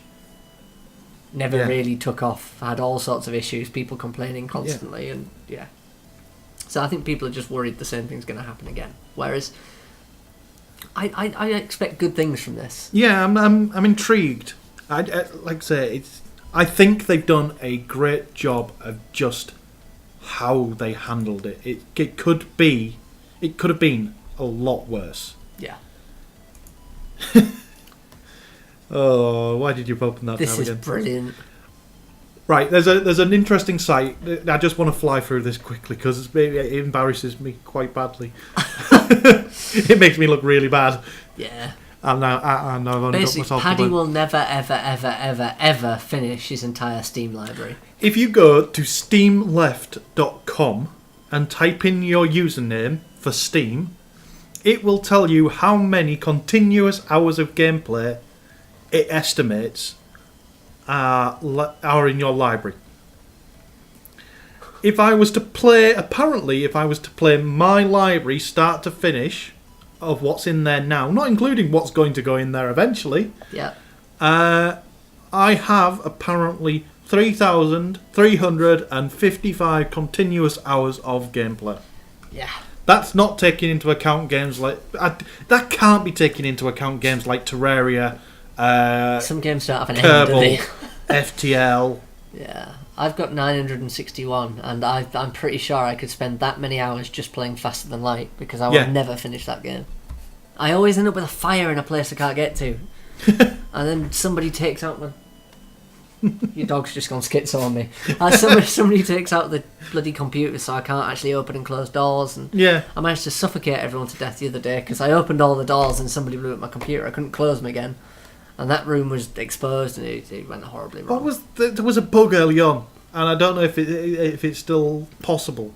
never really took off. Had all sorts of issues. People complaining constantly, and So I think people are just worried the same thing's going to happen again. Whereas I expect good things from this. Yeah, I'm intrigued. I like I say, I think they've done a great job of just how they handled it. It could have been a lot worse. Yeah. Oh, why did you open that? This is again? Brilliant. Right, there's an interesting site. I just want to fly through this quickly because it embarrasses me quite badly. It makes me look really bad. Yeah. And I've only got myself. Paddy will never, ever, ever, ever, ever finish his entire Steam library. If you go to steamleft.com and type in your username for Steam, it will tell you how many continuous hours of gameplay it estimates are in your library. If I was to play my library start to finish of what's in there now, not including what's going to go in there eventually, I have apparently 3,355 continuous hours of gameplay. Yeah. That's not taking into account games like... that can't be taking into account games like Terraria, some games don't have an Kerbal, end, do they? FTL. Yeah, I've got 961, and I'm pretty sure I could spend that many hours just playing Faster Than Light, because I will never finish that game. I always end up with a fire in a place I can't get to. And then somebody takes out my... Your dog's just gone schizo on me. Somebody takes out the bloody computer, so I can't actually open and close doors. And I managed to suffocate everyone to death the other day, because I opened all the doors and somebody blew up my computer. I couldn't close them again. And that room was exposed, and it went horribly wrong. There was a bug early on, and I don't know if it's still possible,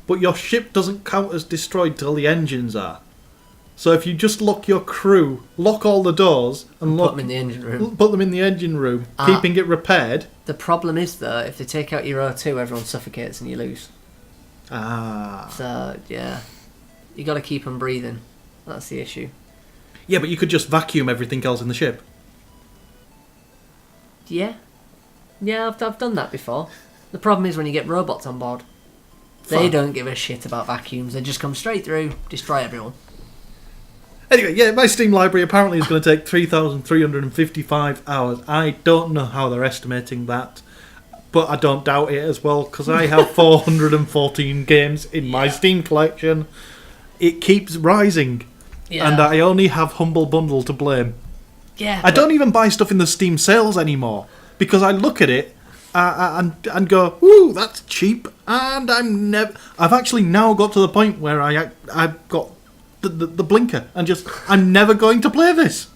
but your ship doesn't count as destroyed till the engines are. So if you just lock your crew, lock all the doors, and put them in the engine room, keeping it repaired. The problem is, though, if they take out your O2, everyone suffocates and you lose. So yeah, you got to keep them breathing. That's the issue. Yeah, but you could just vacuum everything else in the ship. Yeah, I've done that before. The problem is when you get robots on board. They don't give a shit about vacuums. They just come straight through, destroy everyone. Anyway, yeah, my Steam library apparently is going to take 3,355 hours. I don't know how they're estimating that, but I don't doubt it as well, because I have 414 games in my Steam collection. It keeps rising. Yeah. And I only have Humble Bundle to blame. Yeah, I don't even buy stuff in the Steam sales anymore, because I look at it and go, ooh, that's cheap, and I've actually now got to the point where I've got the blinker and I'm never going to play this.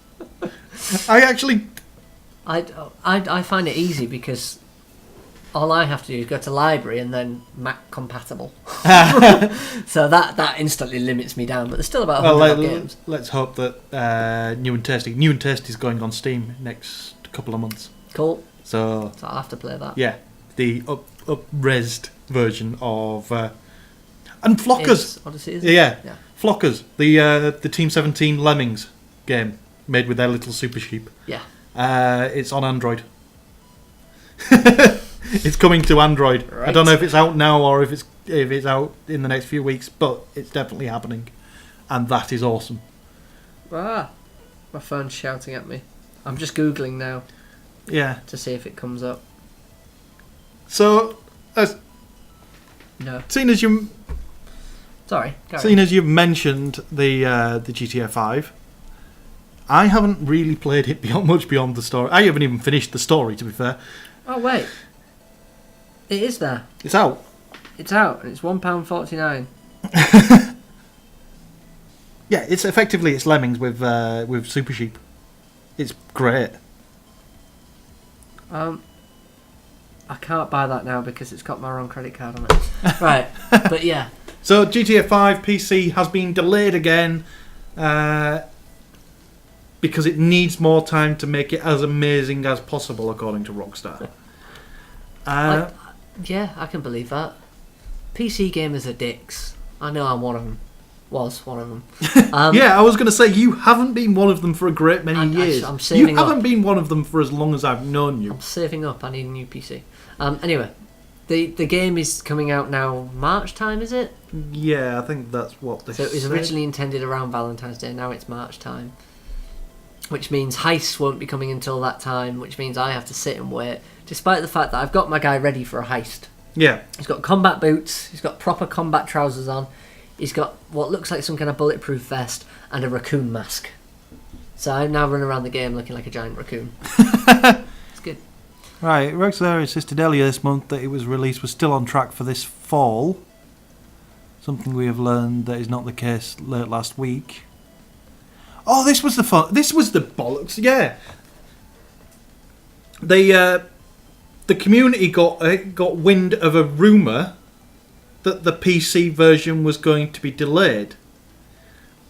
I find it easy, because all I have to do is go to library and then Mac compatible. So that instantly limits me down. But there's still about 100 games. Let's hope that New and Tasty is going on Steam next couple of months. Cool. So I'll have to play that. Yeah, the up-resed version of and Flockers. Odyssey, is it? Yeah. Flockers, the Team 17 Lemmings game made with their little super sheep. Yeah. It's on Android. It's coming to Android. Right. I don't know if it's out now or if it's out in the next few weeks, but it's definitely happening, and that is awesome. My phone's shouting at me. I'm just Googling now. Yeah. To see if it comes up. So, no. Seeing as you've mentioned the GTA 5, I haven't really played it much beyond the story. I haven't even finished the story, to be fair. Oh wait, it is there. It's out. It's out, and it's £1.49. Yeah, it's Lemmings with Super Sheep. It's great. I can't buy that now because it's got my wrong credit card on it. Right, but yeah. So GTA 5 PC has been delayed again because it needs more time to make it as amazing as possible, according to Rockstar. Yeah, I can believe that. PC gamers are dicks. I know I'm one of them. Was one of them. Yeah, I was going to say, you haven't been one of them for a great many years. I'm saving up. You haven't been one of them for as long as I've known you. I'm saving up. I need a new PC. Anyway, the game is coming out now March time, is it? Yeah, I think that's what they said. So it was originally intended around Valentine's Day. Now it's March time. Which means heists won't be coming until that time, which means I have to sit and wait, despite the fact that I've got my guy ready for a heist. Yeah. He's got combat boots, he's got proper combat trousers on, he's got what looks like some kind of bulletproof vest, and a raccoon mask. So I now run around the game looking like a giant raccoon. It's good. Right, Rockstar insisted earlier this month that it was still on track for this fall. Something we have learned that is not the case late last week. Oh, this was the bollocks. Yeah, the community got wind of a rumor that the PC version was going to be delayed,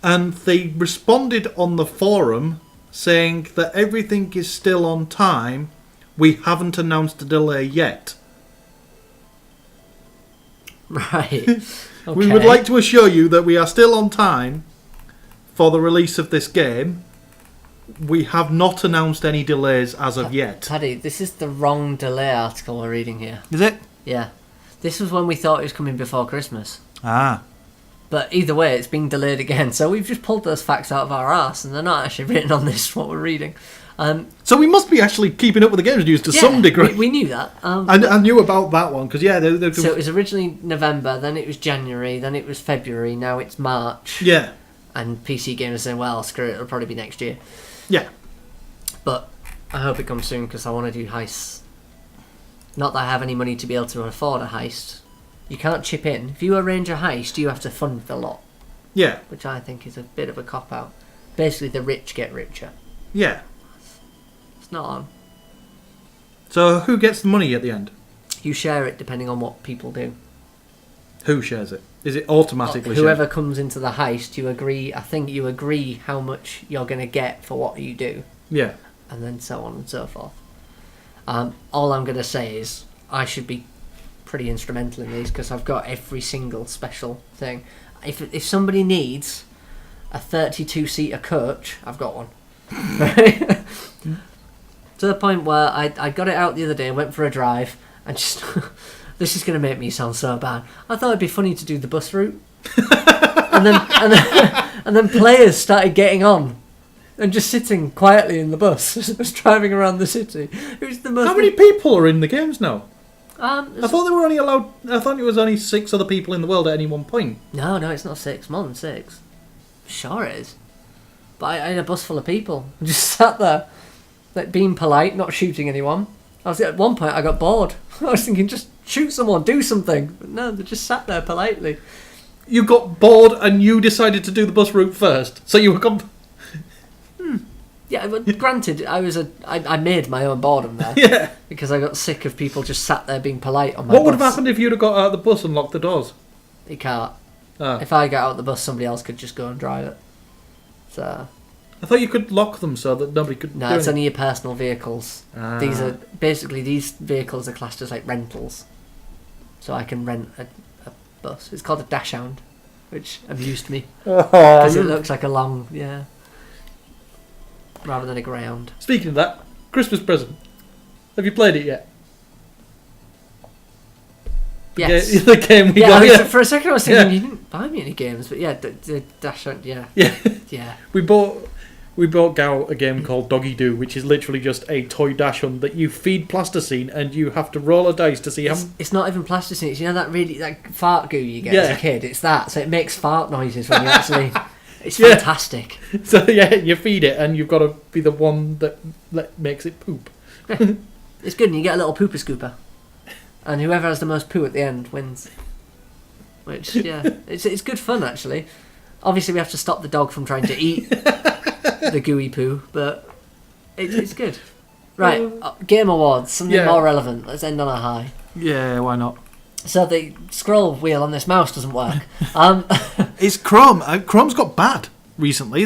and they responded on the forum saying that everything is still on time. We haven't announced a delay yet. Right. Okay. We would like to assure you that we are still on time for the release of this game. We have not announced any delays as of yet. Paddy, this is the wrong delay article we're reading here. Is it? Yeah. This was when we thought it was coming before Christmas. Ah. But either way, it's being delayed again. So we've just pulled those facts out of our arse, and they're not actually written on this, what we're reading. So we must be actually keeping up with the games news to some degree. We knew that. I knew about that one, because, So it was originally November, then it was January, then it was February, now it's March. Yeah. And PC Gamer saying, well, screw it, it'll probably be next year. Yeah. But I hope it comes soon, because I want to do heists. Not that I have any money to be able to afford a heist. You can't chip in. If you arrange a heist, you have to fund the lot. Yeah. Which I think is a bit of a cop-out. Basically, the rich get richer. Yeah. It's not on. So who gets the money at the end? You share it depending on what people do. Who shares it? Is it automatically Whoever shared? comes into the heist, you agree. I think you agree how much you're going to get for what you do. Yeah. And then so on and so forth. All I'm going to say is I should be pretty instrumental in these because I've got every single special thing. If somebody needs a 32-seater coach, I've got one. Right? To the point where I got it out the other day, went for a drive, and just... This is going to make me sound so bad. I thought it'd be funny to do the bus route. and then players started getting on and just sitting quietly in the bus, just driving around the city. It was the most... How many people are in the games now? I thought they were only allowed... I thought it was only 6 other people in the world at any one point. No, it's not 6. More than 6. Sure it is. But I had a bus full of people. Just sat there, like being polite, not shooting anyone. At one point I got bored. I was thinking, just shoot someone, do something. But no, they just sat there politely. You got bored and you decided to do the bus route first. So you were... Yeah, but granted, I made my own boredom there. Yeah. Because I got sick of people just sat there being polite on my What would have bus. happened if you'd have got out of the bus and locked the doors? You can't. Ah. If I got out of the bus, somebody else could just go and drive it. So... I thought you could lock them so that nobody could... No, it's only your personal vehicles. Ah. These vehicles are classed as like rentals. So I can rent a bus. It's called a dashhound, which amused me because it looks like a long, rather than a ground. Speaking of that, Christmas present. Have you played it yet? Yes. The game we got. For a second I was thinking you didn't buy me any games, but the dashhound, yeah. We bought Gal a game called Doggy Doo, which is literally just a toy dash hunt that you feed plasticine and you have to roll a dice to see how... It's not even plasticine, it's, that really fart goo you get as a kid. It's that, so it makes fart noises when you actually... It's fantastic. So you feed it and you've got to be the one that makes it poop. It's good, and you get a little pooper scooper. And whoever has the most poo at the end wins. Which, it's good fun, actually. Obviously, we have to stop the dog from trying to eat the gooey poo, but it's good. Right, Game Awards, something more relevant. Let's end on a high. Yeah, why not? So the scroll wheel on this mouse doesn't work. It's Chrome. Chrome's got bad recently.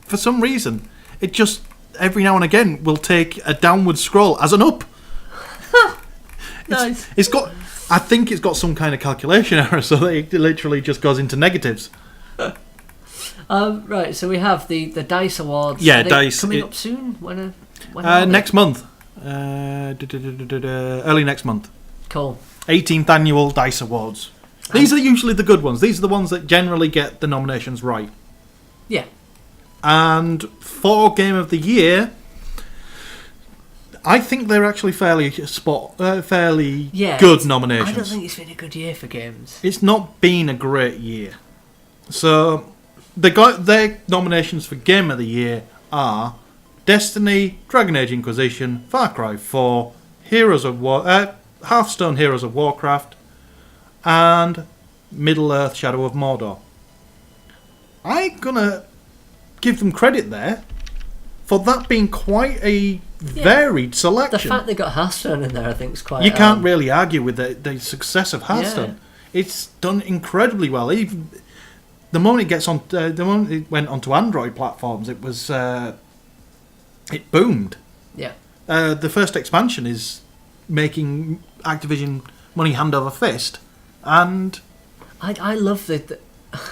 For some reason, it just every now and again will take a downward scroll as an up. Nice. It's got. I think it's got some kind of calculation error, so that it literally just goes into negatives. Right, so we have the DICE Awards. Yeah, DICE coming up soon. When next month. Early next month. Cool. 18th annual DICE Awards. These are usually the good ones. These are the ones that generally get the nominations right. Yeah. And for Game of the Year, I think they're actually fairly good nominations. I don't think it's been a good year for games. It's not been a great year. So their nominations for Game of the Year are Destiny, Dragon Age Inquisition, Far Cry 4, Hearthstone Heroes of Warcraft, and Middle-earth Shadow of Mordor. I'm gonna give them credit there for that being quite a varied selection. The fact they got Hearthstone in there, I think, is quite... You can't really argue with the success of Hearthstone. Yeah. It's done incredibly well. Even the moment it went onto Android platforms, it was it boomed. Yeah. The first expansion is making Activision money hand over fist, and I love that.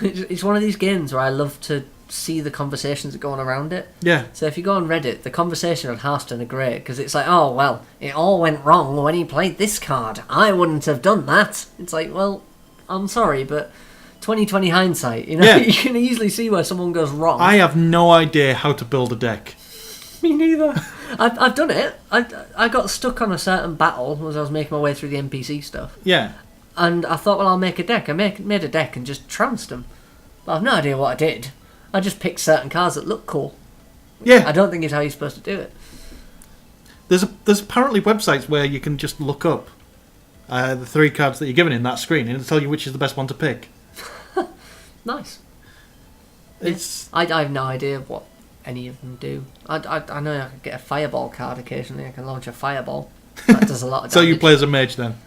It's one of these games where I love to see the conversations that go on around it. Yeah. So if you go on Reddit, the conversation on Hearthstone are great because it's like, oh well, it all went wrong when he played this card. I wouldn't have done that. It's like, well, I'm sorry, but 20/20 hindsight. You can easily see where someone goes wrong. I have no idea how to build a deck. Me neither. I've done it. I got stuck on a certain battle as I was making my way through the NPC stuff. Yeah. And I thought, well, I'll make a deck. I made a deck and just trounced them. But I've no idea what I did. I just picked certain cards that look cool. Yeah. I don't think it's how you're supposed to do it. There's apparently websites where you can just look up the 3 cards that you're given in that screen and it'll tell you which is the best one to pick. Nice. It's. I have no idea what any of them do. I know I can get a fireball card occasionally. I can launch a fireball. That does a lot of damage. So you play as a mage then?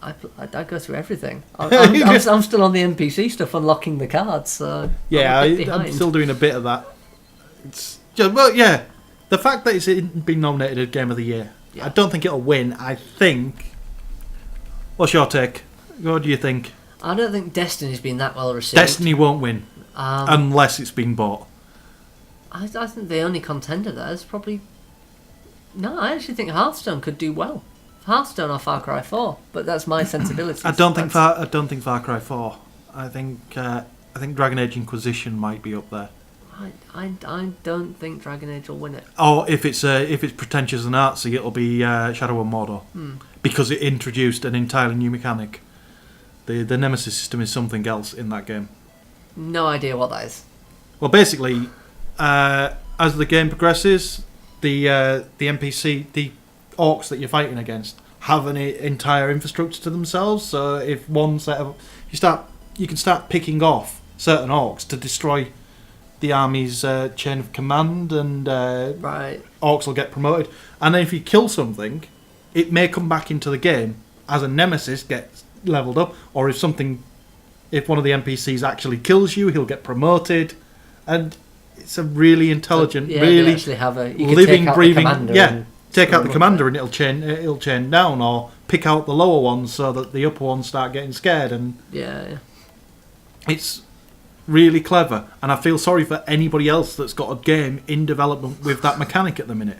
I go through everything. I'm still on the NPC stuff, unlocking the cards. So yeah, I'm still doing a bit of that. It's just, well, yeah. The fact that it's been nominated as Game of the Year, I don't think it'll win. I think. What's your take? What do you think? I don't think Destiny's been that well received. Destiny won't win unless it's been bought. I think the only contender there is probably. No, I actually think Hearthstone could do well. Hearthstone or Far Cry 4, but that's my sensibility. I don't think Far Cry 4. I think Dragon Age Inquisition might be up there. I don't think Dragon Age will win it. Or if it's pretentious and artsy, it'll be Shadow of Mordor, because it introduced an entirely new mechanic. The Nemesis system is something else in that game. No idea what that is. Well, basically, as the game progresses, the NPC, the orcs that you're fighting against, have an entire infrastructure to themselves. So if one set of you can start picking off certain orcs to destroy the army's chain of command, and orcs will get promoted. And then if you kill something, it may come back into the game as a nemesis, gets leveled up, or if one of the NPCs actually kills you, he'll get promoted. And it's a really intelligent, really actually have living, breathing. Take out the commander and it'll chain down, or pick out the lower ones so that the upper ones start getting scared. And it's really clever, and I feel sorry for anybody else that's got a game in development with that mechanic at the minute,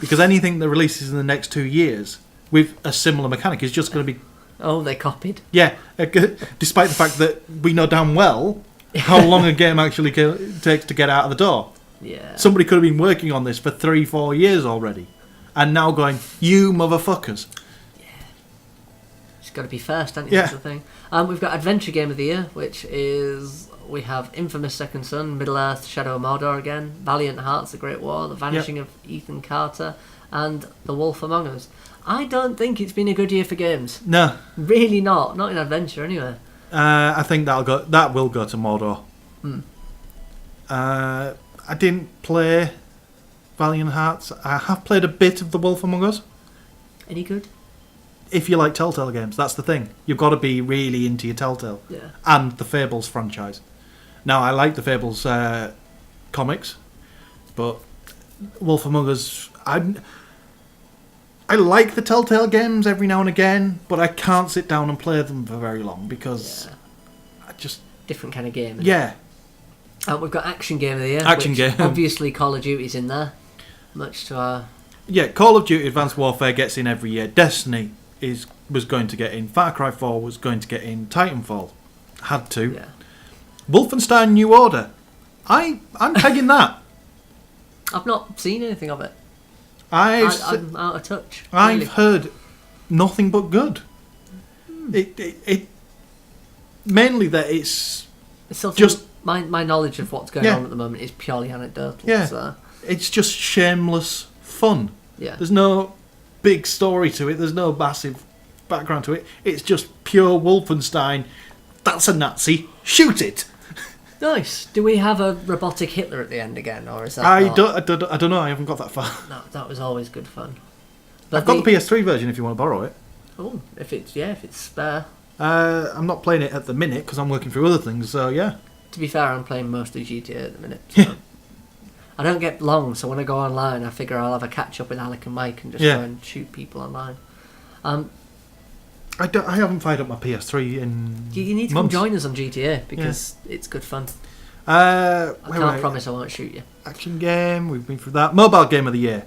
because anything that releases in the next 2 years with a similar mechanic is just going to be they copied. Yeah, despite the fact that we know damn well how long a game actually takes to get out of the door. Yeah, somebody could have been working on this for 3-4 years already, and now going, you motherfuckers. Yeah, it's got to be first, hasn't it? That's the thing. We've got Adventure Game of the Year, which is, we have Infamous Second Son, Middle Earth, Shadow of Mordor again, Valiant Hearts, The Great War, The Vanishing of Ethan Carter, and The Wolf Among Us. I don't think it's been a good year for games. No, really not in adventure anyway. I think that will go to Mordor. I didn't play Valiant Hearts. I have played a bit of The Wolf Among Us. Any good? If you like Telltale games, that's the thing. You've got to be really into your Telltale. Yeah. And the Fables franchise. Now, I like the Fables comics, but Wolf Among Us, I like the Telltale games every now and again, but I can't sit down and play them for very long because I just... Different kind of game. Yeah. We've got Action Game of the Year. Action Game. Obviously, Call of Duty's in there. Much to our... Yeah, Call of Duty Advanced Warfare gets in every year. Destiny was going to get in. Far Cry 4 was going to get in. Titanfall had to. Yeah. Wolfenstein New Order. I'm pegging that. I've not seen anything of it. I'm out of touch. I've heard nothing but good. It mainly that it's just my knowledge of what's going on at the moment is purely anecdotal. Yeah, so. It's just shameless fun. Yeah, there's no big story to it. There's no massive background to it. It's just pure Wolfenstein. That's a Nazi. Shoot it. Nice. Do we have a robotic Hitler at the end again, or is that? I don't know. I haven't got that far. No, that was always good fun. But I've got the PS3 version if you want to borrow it. Oh, if it's spare. I'm not playing it at the minute because I'm working through other things. So yeah. To be fair, I'm playing mostly GTA at the minute. So. I don't get long, so when I go online, I figure I'll have a catch up with Alec and Mike and just go and shoot people online. I haven't fired up my PS3 in You need to months. come join us on GTA because it's good fun. I can't promise I won't shoot you. Action Game, we've been through that. Mobile Game of the Year.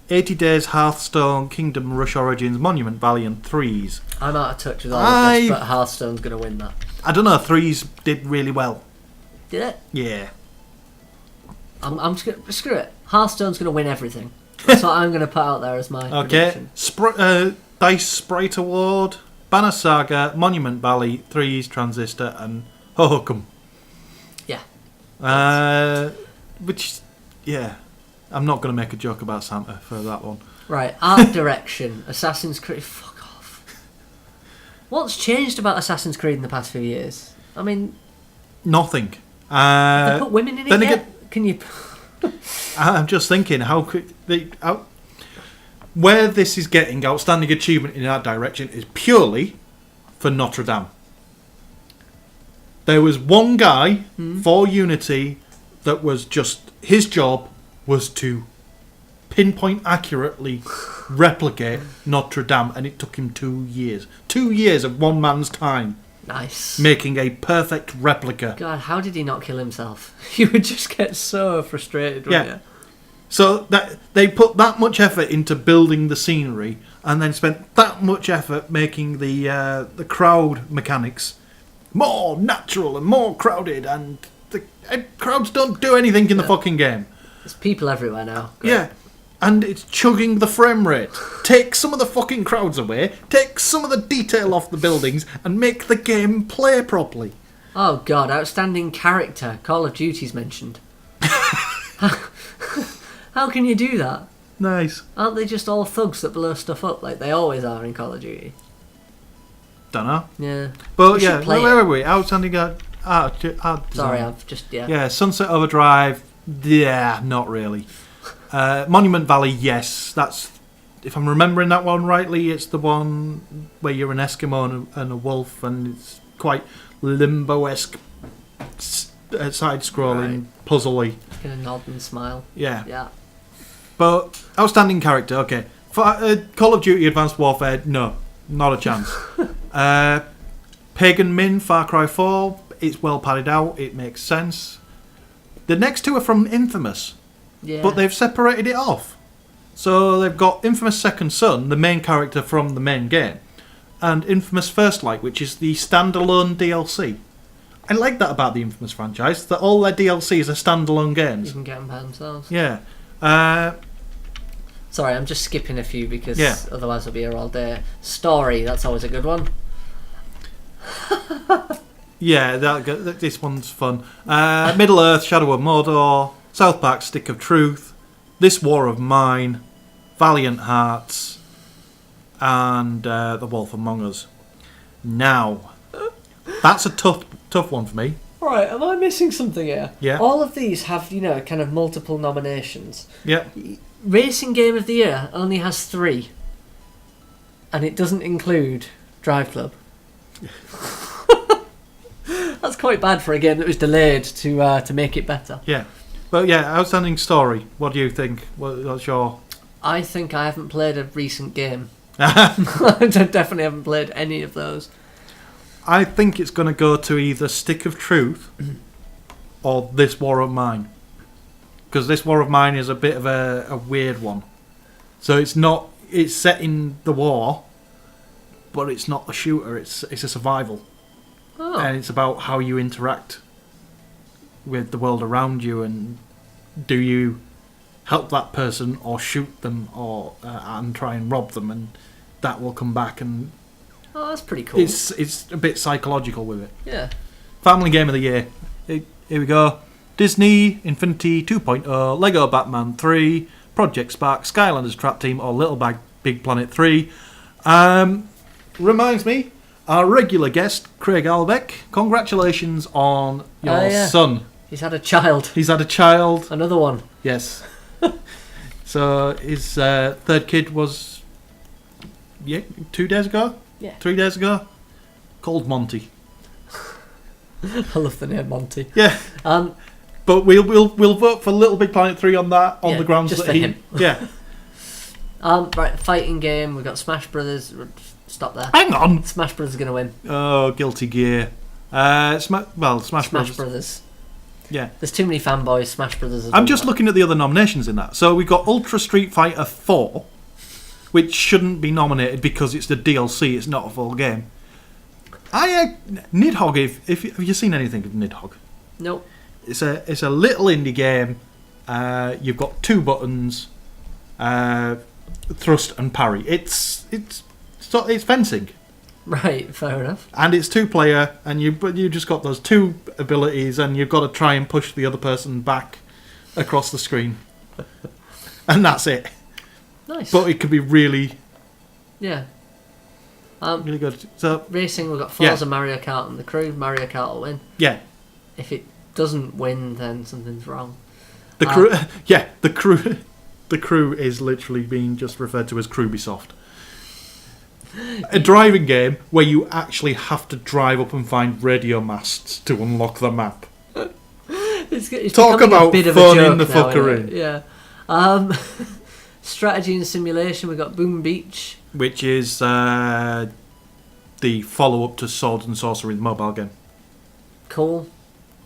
80 Days, Hearthstone, Kingdom Rush Origins, Monument Valley and Threes. I'm out of touch with all of this, but Hearthstone's going to win that. I don't know, Threes did really well. Did it? Yeah. I'm screw it. Hearthstone's going to win everything. That's what I'm going to put out there as my prediction. Dice Sprite Award, Banner Saga, Monument Valley, Threes, Transistor, and Hohokum. Yeah. I'm not going to make a joke about Santa for that one. Right, art direction, Assassin's Creed. Fuck off. What's changed about Assassin's Creed in the past few years? I mean, nothing. They put women in it yet? Can you? I'm just thinking where this is getting outstanding achievement in that direction is purely for Notre Dame. There was one guy for Unity that was just his job was to pinpoint accurately replicate Notre Dame, and it took him 2 years. 2 years of one man's time. Nice. Making a perfect replica. God, how did he not kill himself? You would just get so frustrated, wouldn't you? So that they put that much effort into building the scenery, and then spent that much effort making the crowd mechanics more natural and more crowded, and the crowds don't do anything in the fucking game. There's people everywhere now. Great. Yeah. And it's chugging the frame rate. Take some of the fucking crowds away, take some of the detail off the buildings, and make the game play properly. Oh god, outstanding character. Call of Duty's mentioned. How can you do that? Nice. Aren't they just all thugs that blow stuff up like they always are in Call of Duty? Dunno. Yeah. But yeah, where were we? Outstanding art design. Sorry, I've just, Yeah, Sunset Overdrive, yeah, not really. Monument Valley, yes. That's, if I'm remembering that one rightly, it's the one where you're an Eskimo and a wolf, and it's quite Limbo-esque, side-scrolling, puzzly. Gonna nod and smile. Yeah. But outstanding character, okay. Call of Duty Advanced Warfare, no, not a chance. Pagan Min, Far Cry 4, it's well padded out, it makes sense. The next two are from Infamous. Yeah. But they've separated it off. So they've got Infamous Second Son, the main character from the main game, and Infamous First Light, which is the standalone DLC. I like that about the Infamous franchise, that all their DLCs are standalone games. You can get them by themselves. Yeah. Sorry, I'm just skipping a few because otherwise I'll be here all day. Story, that's always a good one. Yeah, this one's fun. Middle Earth, Shadow of Mordor, South Park, Stick of Truth, This War of Mine, Valiant Hearts, and The Wolf Among Us. Now, that's a tough one for me. Right, am I missing something here? Yeah. All of these have, kind of multiple nominations. Yeah. Racing Game of the Year only has 3. And it doesn't include Drive Club. That's quite bad for a game that was delayed to make it better. Yeah. But yeah, outstanding story. What do you think? What's your... I think I haven't played a recent game. I definitely haven't played any of those. I think it's going to go to either Stick of Truth or This War of Mine. Because This War of Mine is a bit of a weird one. So it's set in the war, but it's not a shooter, it's a survival. Oh. And it's about how you interact with the world around you, and do you help that person or shoot them or and try and rob them, and that will come back. And oh, that's pretty cool. It's a bit psychological with it. Yeah. Family Game of the Year. Here we go. Disney Infinity 2.0, Lego Batman 3, Project Spark, Skylanders Trap Team, or Little Big Planet 3. Reminds me, our regular guest, Craig Albeck, congratulations on your son. He's had a child. He's had a child. Another one. Yes. So his third kid was 2 days ago? Yeah. 3 days ago? Called Monty. I love the name Monty. Yeah. But we'll vote for Little Big Planet 3 on that, on the grounds just that for he... him. Yeah. Right, fighting game. We've got Smash Brothers. Stop there. Hang on. Smash Brothers are going to win. Oh, Guilty Gear. Smash Brothers. Yeah. There's too many fanboys. Smash Brothers. I'm just looking at the other nominations in that. So we've got Ultra Street Fighter 4, which shouldn't be nominated because it's the DLC. It's not a full game. Nidhogg. Have you seen anything of Nidhogg? Nope. It's a little indie game You've got 2 buttons, thrust and parry. It's fencing. Right, fair enough. And it's 2-player, and you just got those 2 abilities, and you've got to try and push the other person back across the screen, and that's it. Nice. But it could be really, really good. So racing, we've got Forza, Mario Kart, and The Crew. Mario Kart will win. Yeah. If it doesn't win, then something's wrong. The Crew, the Crew, the Crew is literally being just referred to as Crewbisoft. A driving game where you actually have to drive up and find radio masts to unlock the map. It's Talk about a bit fun of a in the joke now, fuckery. Yeah. Strategy and simulation, we've got Boom Beach. Which is the follow-up to Swords and Sorcery, the mobile game. Cool.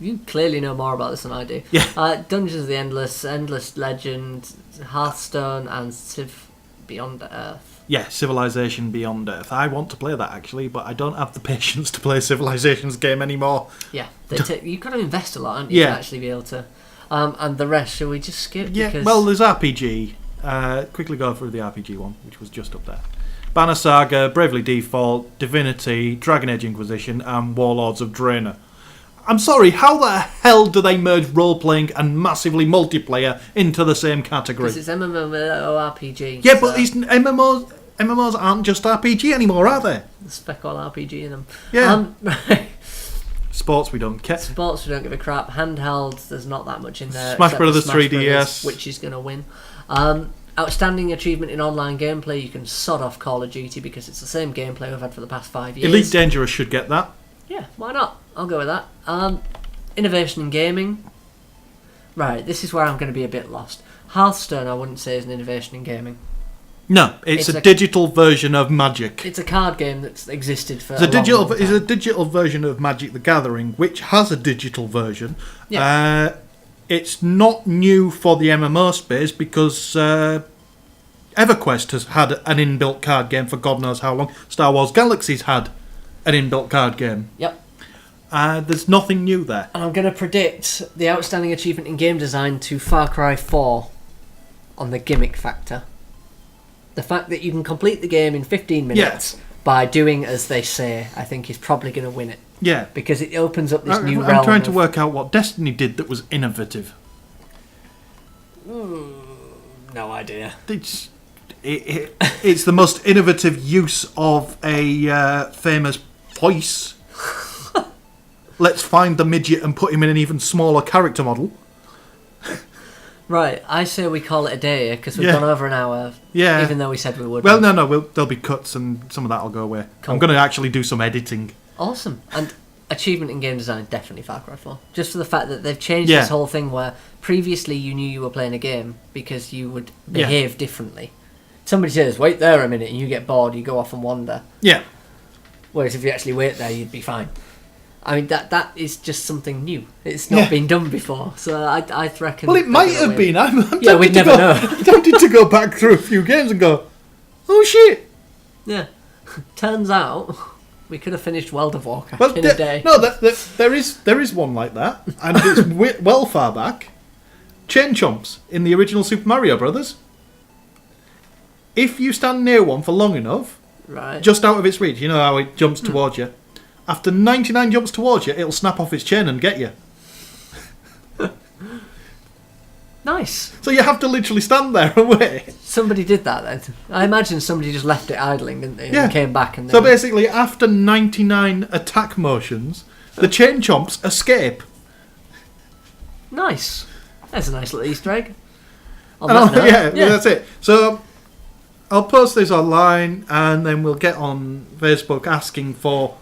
You clearly know more about this than I do. Yeah. Dungeons of the Endless Legend, Hearthstone, and Civ Beyond Earth. Yeah, Civilization Beyond Earth. I want to play that, actually, but I don't have the patience to play a Civilizations game anymore. Yeah, you've got to invest a lot, haven't you, to actually be able to... and the rest, shall we just skip? Yeah, because... well, there's RPG. Quickly go through the RPG one, which was just up there. Banner Saga, Bravely Default, Divinity, Dragon Age Inquisition, and Warlords of Draenor. I'm sorry, how the hell do they merge role-playing and massively multiplayer into the same category? Because it's MMORPG. Yeah, but these MMOs aren't just RPG anymore, are they? There's spec all RPG in them. Yeah. Sports, we don't care. Sports, we don't give a crap. Handheld, there's not that much in there. Smash Brothers Smash 3DS. Brothers, which is going to win. Outstanding achievement in online gameplay, you can sod off Call of Duty because it's the same gameplay we've had for the past 5 years. Elite Dangerous should get that. Yeah, why not? I'll go with that. Innovation in gaming. Right, this is where I'm going to be a bit lost. Hearthstone, I wouldn't say is an innovation in gaming. No, it's a digital version of Magic. It's a card game that's existed for It's a digital version of Magic the Gathering, which has a digital version. Yeah. It's not new for the MMO space because EverQuest has had an inbuilt card game for God knows how long. Star Wars Galaxies had an inbuilt card game. Yep. There's nothing new there. And I'm going to predict the outstanding achievement in game design to Far Cry 4 on the gimmick factor. The fact that you can complete the game in 15 minutes by doing as they say, I think is probably going to win it. Yeah. Because it opens up this new realm. I'm trying to work out what Destiny did that was innovative. No idea. It's the most innovative use of a famous voice. Let's find the midget and put him in an even smaller character model. Right, I say we call it a day because we've gone over an hour. Yeah. Even though we said we would. Well, no, there'll be cuts and some of that will go away. Cool. I'm going to actually do some editing. Awesome. And achievement in game design, definitely Far Cry 4. Just for the fact that they've changed this whole thing where previously you knew you were playing a game because you would behave differently. Somebody says, wait there a minute, and you get bored, you go off and wander. Yeah. Whereas if you actually wait there, you'd be fine. I mean, that is just something new. It's not been done before, so I reckon... Well, it might have been. I'm we'd never know. I'm tempted to go back through a few games and go, oh shit! Yeah. Turns out, we could have finished World of Warcraft in a day. No, there is one like that, and it's well far back. Chain Chomps in the original Super Mario Brothers. If you stand near one for long enough, just out of its reach, you know how it jumps towards you, after 99 jumps towards you, it'll snap off its chain and get you. Nice. So you have to literally stand there and wait. Somebody did that then. I imagine somebody just left it idling, didn't they? And came back and then... So basically, after 99 attack motions, the Chain Chomps escape. Nice. That's a nice little Easter egg. That's it. So I'll post this online and then we'll get on Facebook asking for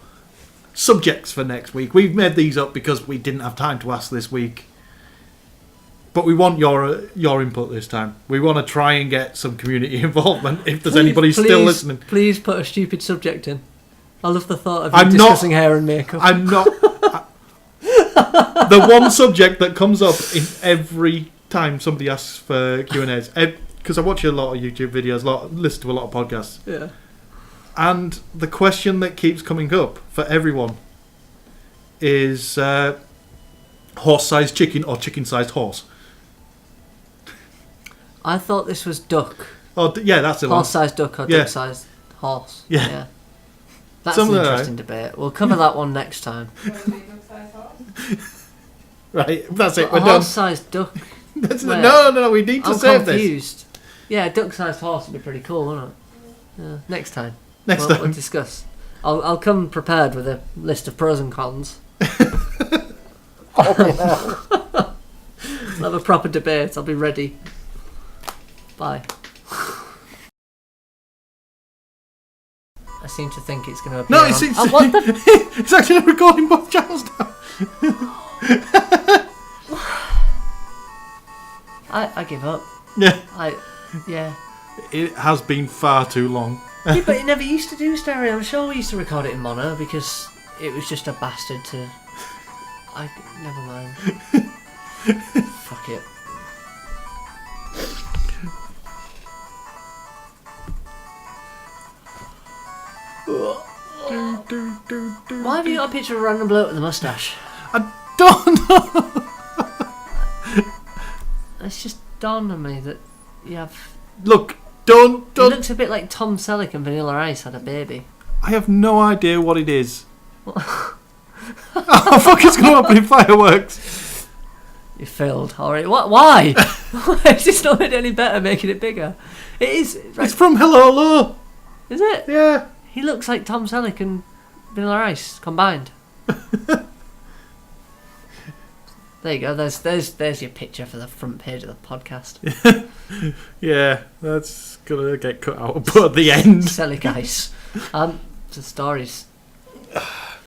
subjects for next week. We've made these up because we didn't have time to ask this week. But we want your input this time. We want to try and get some community involvement if there's anybody still listening. Please put a stupid subject in. I love the thought of you discussing hair and makeup. I'm not... the one subject that comes up in every time somebody asks for Q&As, because I watch a lot of YouTube videos, listen to a lot of podcasts. Yeah. And the question that keeps coming up for everyone is horse-sized chicken or chicken-sized horse. I thought this was duck. Oh, yeah, that's the one. Horse-sized duck or duck-sized horse. Yeah. That's an interesting debate. We'll cover that one next time. Right, that's it. We're done. Horse-sized duck. No, we need to save this. I'm confused. Yeah, a duck-sized horse would be pretty cool, wouldn't it? Yeah, next time. We'll discuss. I'll come prepared with a list of pros and cons. We'll have a proper debate. I'll be ready. Bye. I seem to think it's going to appear. No, it's actually recording both channels now. I give up. Yeah. It has been far too long. Yeah, but it never used to do stereo. I'm sure we used to record it in mono because it was just a bastard to. Never mind. Fuck it. Why have you got a picture of a random bloke with a moustache? I don't know. It's just dawned on me that you have. Look, don't. It looks a bit like Tom Selleck and Vanilla Ice had a baby. I have no idea what it is. Oh fuck! It's going to open in fireworks. You failed. Alright. What? Why? It's just not made any better making it bigger. It is. It's from Hello Hello. Is it? Yeah. He looks like Tom Selleck and Vanilla Ice combined. There you go. There's your picture for the front page of the podcast. Yeah, that's gonna get cut out. But at the end, Selleck Ice. The stories.